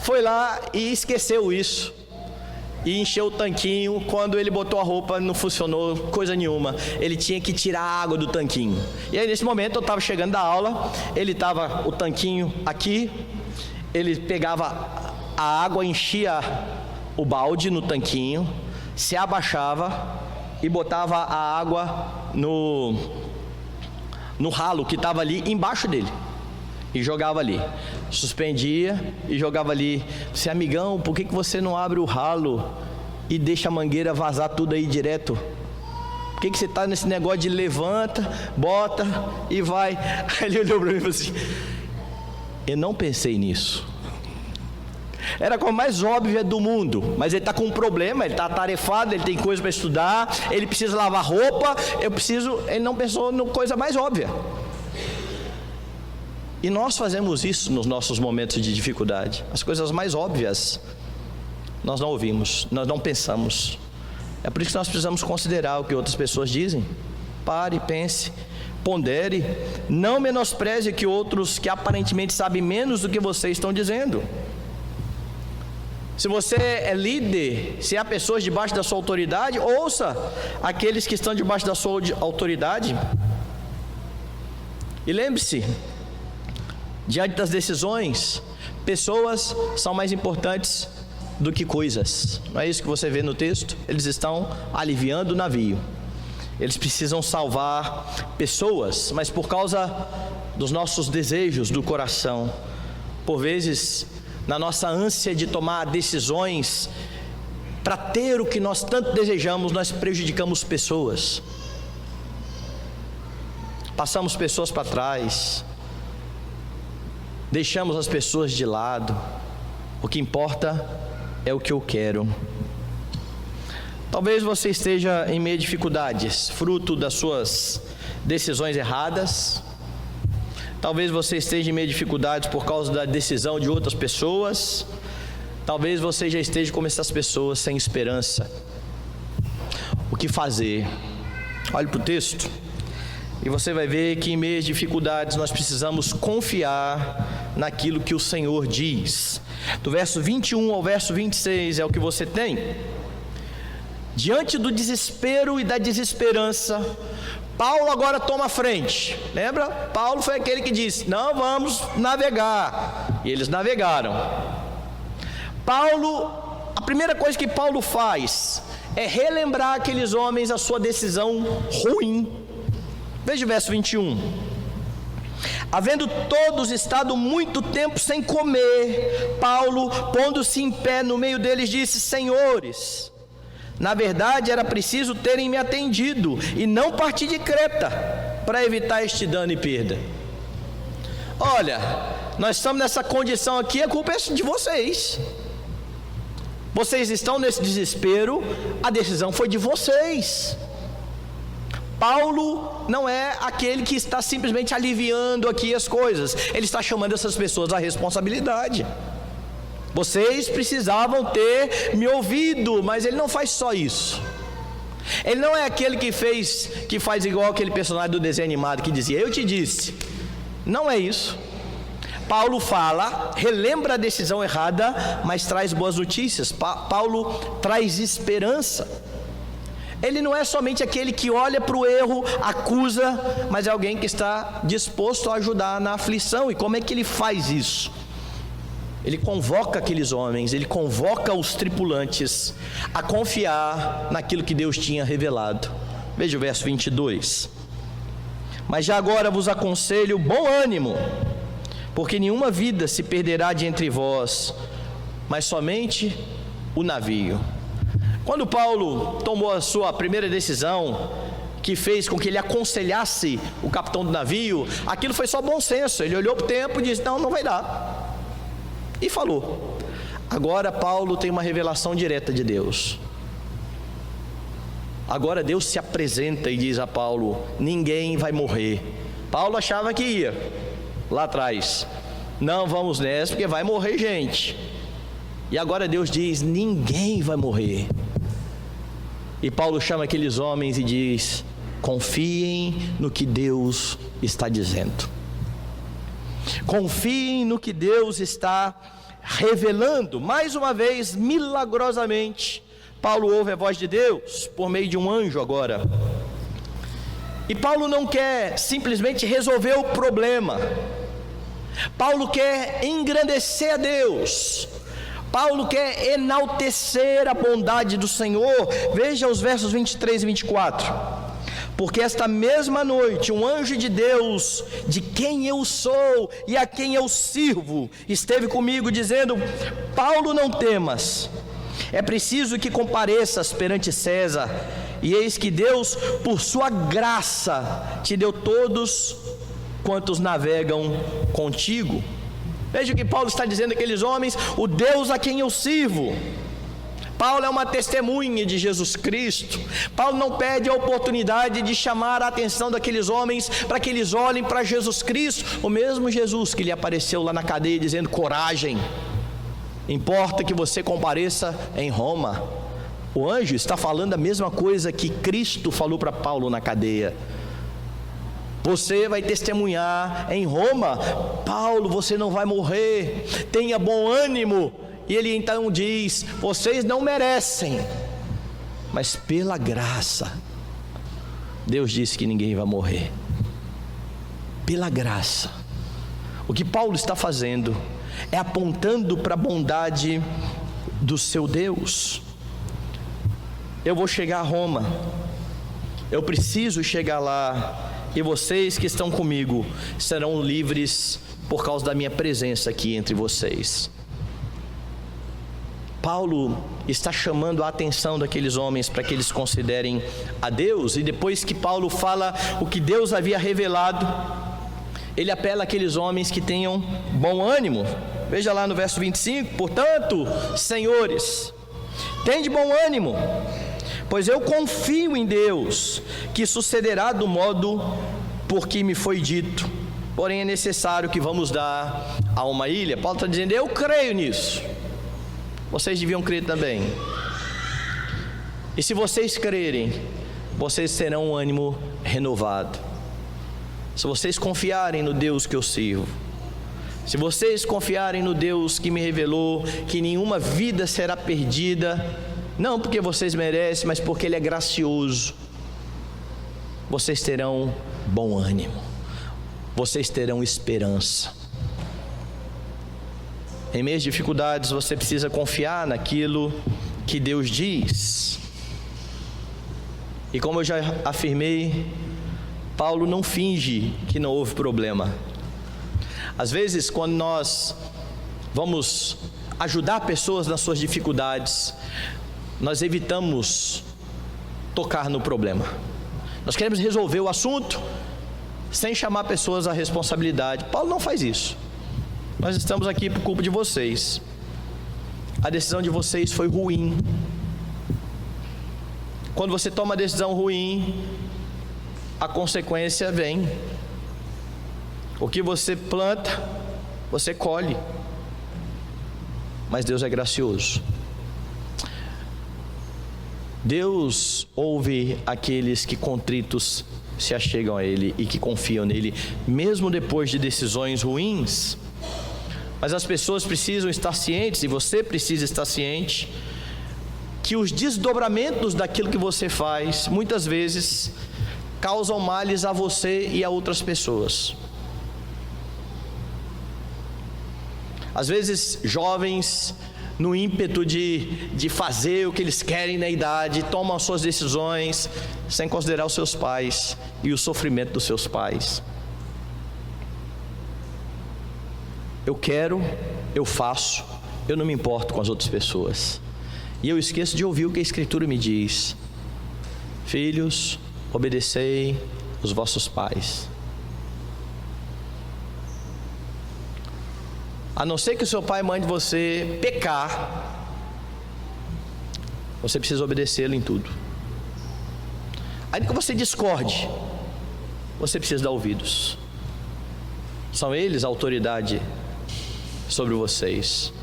foi lá e esqueceu isso. E encheu o tanquinho. Quando ele botou a roupa, não funcionou coisa nenhuma. Ele tinha que tirar a água do tanquinho. E aí nesse momento eu estava chegando da aula, ele estava o tanquinho aqui, ele pegava a água, enchia o balde no tanquinho, se abaixava e botava a água no ralo que estava ali embaixo dele e jogava ali, suspendia e jogava ali. Disse: amigão, por que você não abre o ralo e deixa a mangueira vazar tudo aí direto? Por que você está nesse negócio de levanta, bota e vai? Aí ele olhou para mim e falou assim: eu não pensei nisso. Era a coisa mais óbvia do mundo, mas ele está com um problema, ele está atarefado, ele tem coisa para estudar, ele precisa lavar roupa, ele não pensou na coisa mais óbvia. E nós fazemos isso nos nossos momentos de dificuldade. As coisas mais óbvias nós não ouvimos, nós não pensamos. É por isso que nós precisamos considerar o que outras pessoas dizem. Pare, pense, pondere, não menospreze o que outros que aparentemente sabem menos do que você estão dizendo. Se você é líder, se há pessoas debaixo da sua autoridade, ouça aqueles que estão debaixo da sua autoridade. E lembre-se, diante das decisões, pessoas são mais importantes do que coisas. Não é isso que você vê no texto? Eles estão aliviando o navio. Eles precisam salvar pessoas, mas por causa dos nossos desejos do coração, por vezes, na nossa ânsia de tomar decisões para ter o que nós tanto desejamos, nós prejudicamos pessoas, passamos pessoas para trás, deixamos as pessoas de lado. O que importa é o que eu quero. Talvez você esteja em meio a dificuldades, fruto das suas decisões erradas. Talvez você esteja em meio a dificuldades por causa da decisão de outras pessoas. Talvez você já esteja como essas pessoas, sem esperança. O que fazer? Olhe para o texto e você vai ver que em meio às dificuldades nós precisamos confiar naquilo que o Senhor diz. Do verso 21 ao verso 26 é o que você tem. Diante do desespero e da desesperança, Paulo agora toma a frente. Lembra? Paulo foi aquele que disse: não vamos navegar. E eles navegaram. A primeira coisa que Paulo faz é relembrar aqueles homens a sua decisão ruim. Veja o verso 21. Havendo todos estado muito tempo sem comer, Paulo, pondo-se em pé no meio deles, disse: senhores, na verdade era preciso terem me atendido e não partir de Creta, para evitar este dano e perda. Olha, nós estamos nessa condição aqui, a culpa é de vocês. Vocês estão nesse desespero, a decisão foi de vocês. Paulo não é aquele que está simplesmente aliviando aqui as coisas. Ele está chamando essas pessoas à responsabilidade. Vocês precisavam ter me ouvido, mas ele não faz só isso. Ele não é aquele que faz igual aquele personagem do desenho animado que dizia: eu te disse. Não é isso. Paulo fala, relembra a decisão errada, mas traz boas notícias. Paulo traz esperança. Ele não é somente aquele que olha para o erro, acusa, mas é alguém que está disposto a ajudar na aflição. E como é que ele faz isso? Ele convoca aqueles homens, ele convoca os tripulantes a confiar naquilo que Deus tinha revelado. Veja o verso 22. Mas já agora vos aconselho bom ânimo, porque nenhuma vida se perderá de entre vós, mas somente o navio. Quando Paulo tomou a sua primeira decisão, que fez com que ele aconselhasse o capitão do navio, aquilo foi só bom senso. Ele olhou para o tempo e disse: não vai dar. E falou. Agora Paulo tem uma revelação direta de Deus. Agora Deus se apresenta e diz a Paulo: ninguém vai morrer. Paulo achava que ia lá atrás: não vamos nessa porque vai morrer gente. E agora Deus diz: ninguém vai morrer. E Paulo chama aqueles homens e diz: confiem no que Deus está dizendo. Confiem no que Deus está revelando. Mais uma vez, milagrosamente, Paulo ouve a voz de Deus por meio de um anjo agora. E Paulo não quer simplesmente resolver o problema. Paulo quer engrandecer a Deus. Paulo quer enaltecer a bondade do Senhor. Veja os versos 23 e 24. Porque esta mesma noite um anjo de Deus, de quem eu sou e a quem eu sirvo, esteve comigo dizendo: Paulo, não temas, é preciso que compareças perante César, e eis que Deus, por sua graça, te deu todos quantos navegam contigo. Veja o que Paulo está dizendo àqueles homens: o Deus a quem eu sirvo. Paulo é uma testemunha de Jesus Cristo. Paulo não perde a oportunidade de chamar a atenção daqueles homens para que eles olhem para Jesus Cristo, o mesmo Jesus que lhe apareceu lá na cadeia dizendo: coragem, importa que você compareça em Roma. O anjo está falando a mesma coisa que Cristo falou para Paulo na cadeia: você vai testemunhar em Roma. Paulo, você não vai morrer, tenha bom ânimo. E ele então diz: vocês não merecem, mas pela graça, Deus disse que ninguém vai morrer. Pela graça. O que Paulo está fazendo é apontando para a bondade do seu Deus. Eu vou chegar a Roma, eu preciso chegar lá, e vocês que estão comigo serão livres por causa da minha presença aqui entre vocês. Paulo está chamando a atenção daqueles homens para que eles considerem a Deus. E depois que Paulo fala o que Deus havia revelado, ele apela àqueles homens que tenham bom ânimo. Veja lá no verso 25: portanto, senhores, tende bom ânimo, pois eu confio em Deus, que sucederá do modo por que me foi dito. Porém é necessário que vamos dar a uma ilha. Paulo está dizendo: eu creio nisso, vocês deviam crer também. E se vocês crerem, vocês terão um ânimo renovado. Se vocês confiarem no Deus que eu sirvo, se vocês confiarem no Deus que me revelou que nenhuma vida será perdida, não porque vocês merecem, mas porque Ele é gracioso, vocês terão bom ânimo, vocês terão esperança. Em meio às dificuldades, você precisa confiar naquilo que Deus diz. E como eu já afirmei, Paulo não finge que não houve problema. Às vezes, quando nós vamos ajudar pessoas nas suas dificuldades, nós evitamos tocar no problema. Nós queremos resolver o assunto sem chamar pessoas à responsabilidade. Paulo não faz isso. Nós estamos aqui por culpa de vocês. A decisão de vocês foi ruim. Quando você toma uma decisão ruim, a consequência vem. O que você planta, você colhe. Mas Deus é gracioso. Deus ouve aqueles que contritos se achegam a Ele e que confiam nele, mesmo depois de decisões ruins. Mas as pessoas precisam estar cientes, e você precisa estar ciente, que os desdobramentos daquilo que você faz, muitas vezes, causam males a você e a outras pessoas. Às vezes, jovens, no ímpeto de fazer o que eles querem na idade, tomam suas decisões sem considerar os seus pais e o sofrimento dos seus pais. Eu quero, eu faço, eu não me importo com as outras pessoas. E eu esqueço de ouvir o que a Escritura me diz: filhos, obedecei os vossos pais. A não ser que o seu pai mande você pecar, você precisa obedecê-lo em tudo. Ainda que você discorde, você precisa dar ouvidos. São eles a autoridade sobre vocês.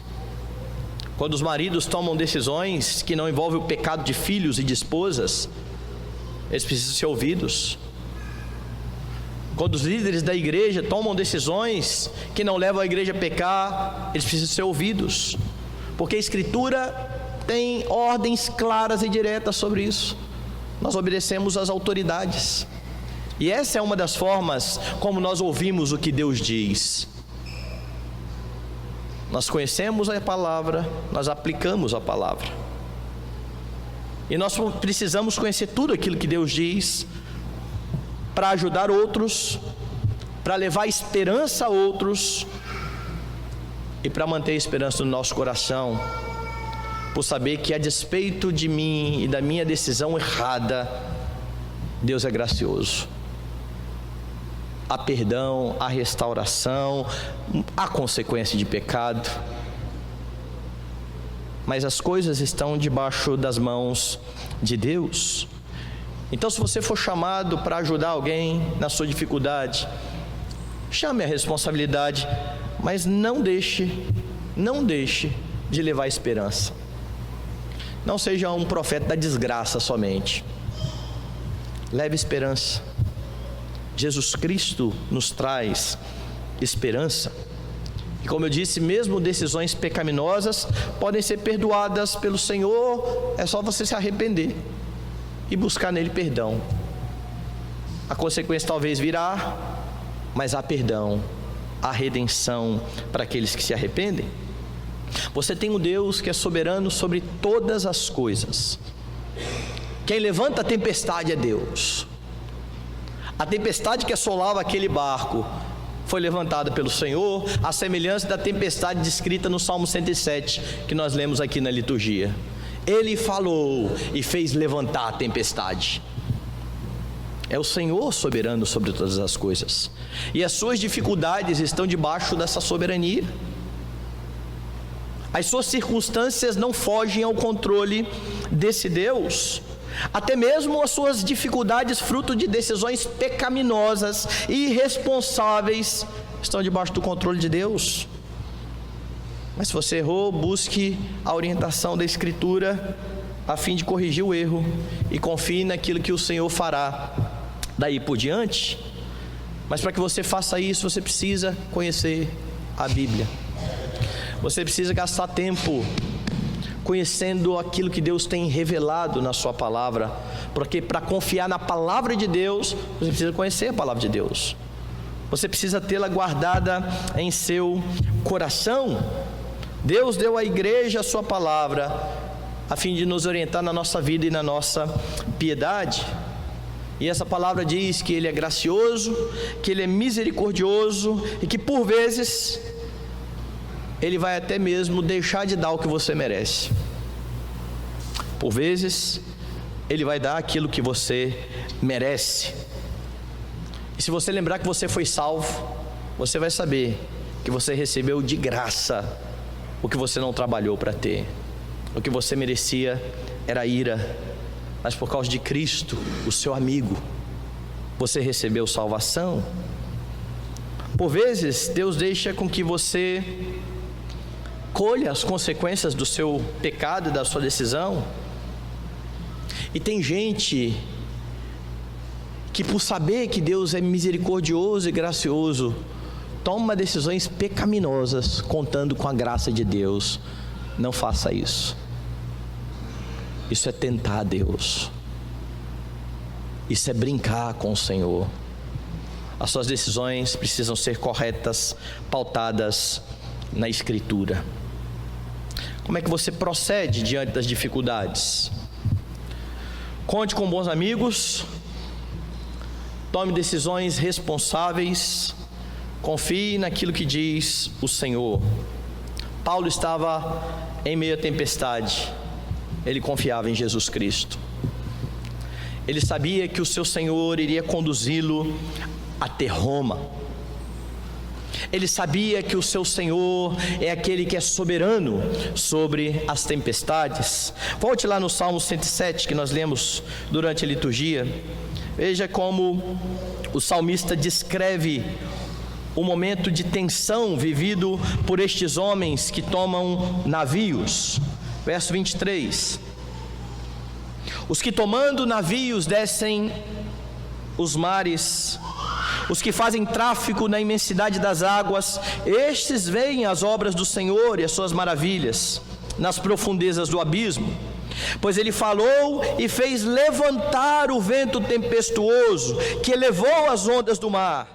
Quando os maridos tomam decisões que não envolvem o pecado de filhos e de esposas, eles precisam ser ouvidos. Quando os líderes da igreja tomam decisões que não levam a igreja a pecar, eles precisam ser ouvidos, porque a Escritura tem ordens claras e diretas sobre isso. Nós obedecemos às autoridades, e essa é uma das formas como nós ouvimos o que Deus diz. Nós conhecemos a palavra, nós aplicamos a palavra, e nós precisamos conhecer tudo aquilo que Deus diz para ajudar outros, para levar esperança a outros e para manter a esperança no nosso coração, por saber que a despeito de mim e da minha decisão errada, Deus é gracioso. Há perdão, há restauração, há consequência de pecado, mas as coisas estão debaixo das mãos de Deus. Então, se você for chamado para ajudar alguém na sua dificuldade, chame a responsabilidade, mas não deixe de levar esperança. Não seja um profeta da desgraça somente. Leve esperança. Jesus Cristo nos traz esperança. E como eu disse, mesmo decisões pecaminosas podem ser perdoadas pelo Senhor. É só você se arrepender e buscar nele perdão. A consequência talvez virá, mas há perdão, há redenção para aqueles que se arrependem. Você tem um Deus que é soberano sobre todas as coisas. Quem levanta a tempestade é Deus. A tempestade que assolava aquele barco foi levantada pelo Senhor, à semelhança da tempestade descrita no Salmo 107, que nós lemos aqui na liturgia. Ele falou e fez levantar a tempestade. É o Senhor soberano sobre todas as coisas, e as suas dificuldades estão debaixo dessa soberania. As suas circunstâncias não fogem ao controle desse Deus. Até mesmo as suas dificuldades, fruto de decisões pecaminosas e irresponsáveis, estão debaixo do controle de Deus. Mas se você errou, busque a orientação da Escritura a fim de corrigir o erro e confie naquilo que o Senhor fará daí por diante. Mas para que você faça isso, você precisa conhecer a Bíblia. Você precisa gastar tempo conhecendo aquilo que Deus tem revelado na sua palavra, porque para confiar na palavra de Deus, você precisa conhecer a palavra de Deus. Você precisa tê-la guardada em seu coração. Deus deu à igreja a sua palavra a fim de nos orientar na nossa vida e na nossa piedade. E essa palavra diz que Ele é gracioso, que Ele é misericordioso e que por vezes Ele vai até mesmo deixar de dar o que você merece. Por vezes Ele vai dar aquilo que você merece. E se você lembrar que você foi salvo, você vai saber que você recebeu de graça o que você não trabalhou para ter. O que você merecia era ira, mas por causa de Cristo, o seu amigo, você recebeu salvação. Por vezes Deus deixa com que você colha as consequências do seu pecado e da sua decisão. E tem gente que, por saber que Deus é misericordioso e gracioso, toma decisões pecaminosas contando com a graça de Deus. Não faça isso. Isso é tentar a Deus. Isso é brincar com o Senhor. As suas decisões precisam ser corretas, pautadas na Escritura. Como é que você procede diante das dificuldades? Conte com bons amigos, tome decisões responsáveis, confie naquilo que diz o Senhor. Paulo estava em meio à tempestade, ele confiava em Jesus Cristo. Ele sabia que o seu Senhor iria conduzi-lo até Roma. Ele sabia que o seu Senhor é aquele que é soberano sobre as tempestades. Volte lá no Salmo 107 que nós lemos durante a liturgia. Veja como o salmista descreve o momento de tensão vivido por estes homens que tomam navios. Verso 23: os que tomando navios descem os mares, os que fazem tráfico na imensidade das águas, estes veem as obras do Senhor e as suas maravilhas nas profundezas do abismo. Pois Ele falou e fez levantar o vento tempestuoso, que elevou as ondas do mar.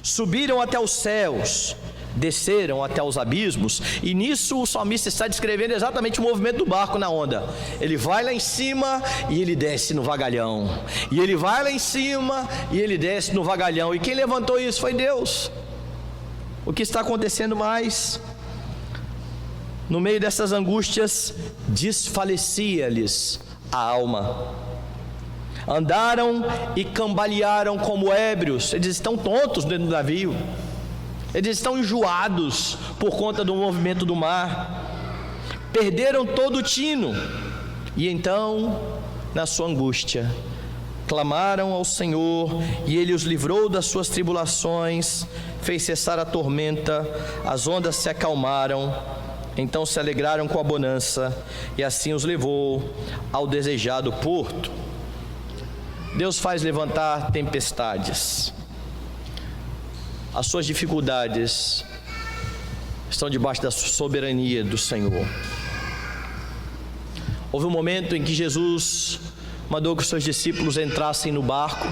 Subiram até os céus, desceram até os abismos. E nisso o salmista está descrevendo exatamente o movimento do barco na onda. Ele vai lá em cima e ele desce no vagalhão, e ele vai lá em cima e ele desce no vagalhão. E quem levantou isso foi Deus. O que está acontecendo mais? No meio dessas angústias, desfalecia-lhes a alma. Andaram e cambalearam como ébrios. Eles estão tontos dentro do navio. Eles estão enjoados por conta do movimento do mar. Perderam todo o tino. E então, na sua angústia, clamaram ao Senhor, e Ele os livrou das suas tribulações, fez cessar a tormenta, as ondas se acalmaram. Então se alegraram com a bonança, e assim os levou ao desejado porto. Deus faz levantar tempestades. As suas dificuldades estão debaixo da soberania do Senhor. Houve um momento em que Jesus mandou que os seus discípulos entrassem no barco,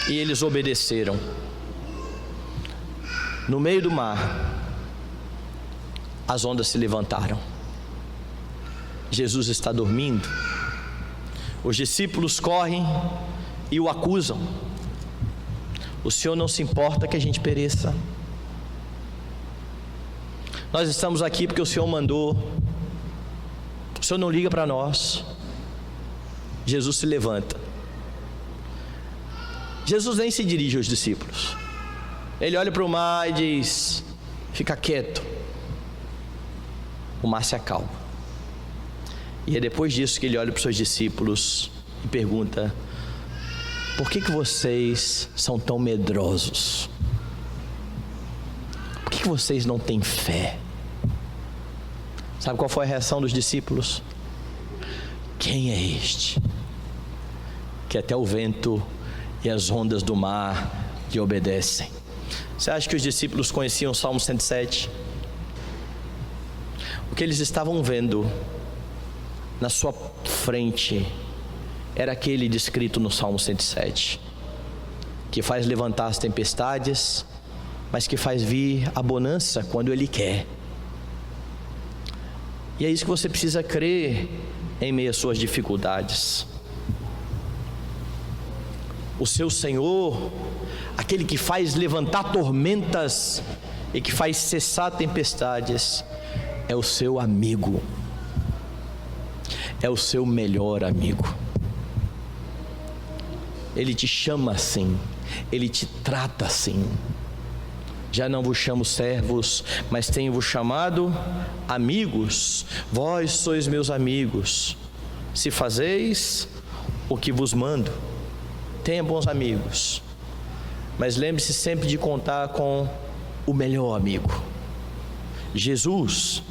e eles obedeceram. No meio do mar, as ondas se levantaram. Jesus está dormindo. Os discípulos correm e o acusam. O Senhor não se importa que a gente pereça. Nós estamos aqui porque o Senhor mandou. O Senhor não liga para nós. Jesus se levanta. Jesus nem se dirige aos discípulos. Ele olha para o mar e diz: fica quieto. O mar se acalma. E é depois disso que ele olha para os seus discípulos e pergunta: por que vocês são tão medrosos? Por que vocês não têm fé? Sabe qual foi a reação dos discípulos? Quem é este que até o vento e as ondas do mar lhe obedecem? Você acha que os discípulos conheciam o Salmo 107? O que eles estavam vendo na sua frente era aquele descrito no Salmo 107, que faz levantar as tempestades, mas que faz vir a bonança quando Ele quer. E é isso que você precisa crer em meio às suas dificuldades. O seu Senhor, aquele que faz levantar tormentas e que faz cessar tempestades, é o seu amigo, é o seu melhor amigo. Ele te chama assim, Ele te trata assim. Já não vos chamo servos, mas tenho-vos chamado amigos. Vós sois meus amigos, se fazeis o que vos mando. Tenha bons amigos, mas lembre-se sempre de contar com o melhor amigo. Jesus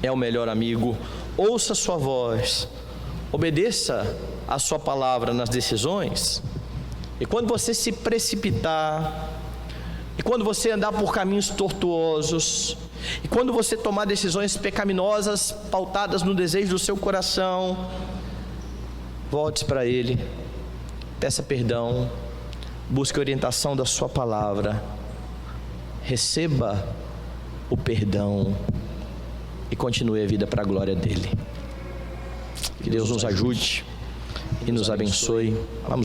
é o melhor amigo. Ouça a sua voz, obedeça a sua palavra nas decisões. E quando você se precipitar, e quando você andar por caminhos tortuosos, e quando você tomar decisões pecaminosas pautadas no desejo do seu coração, volte para Ele, peça perdão, busque a orientação da sua palavra, receba o perdão e continue a vida para a glória dele. Que Deus nos ajude e nos abençoe. Vamos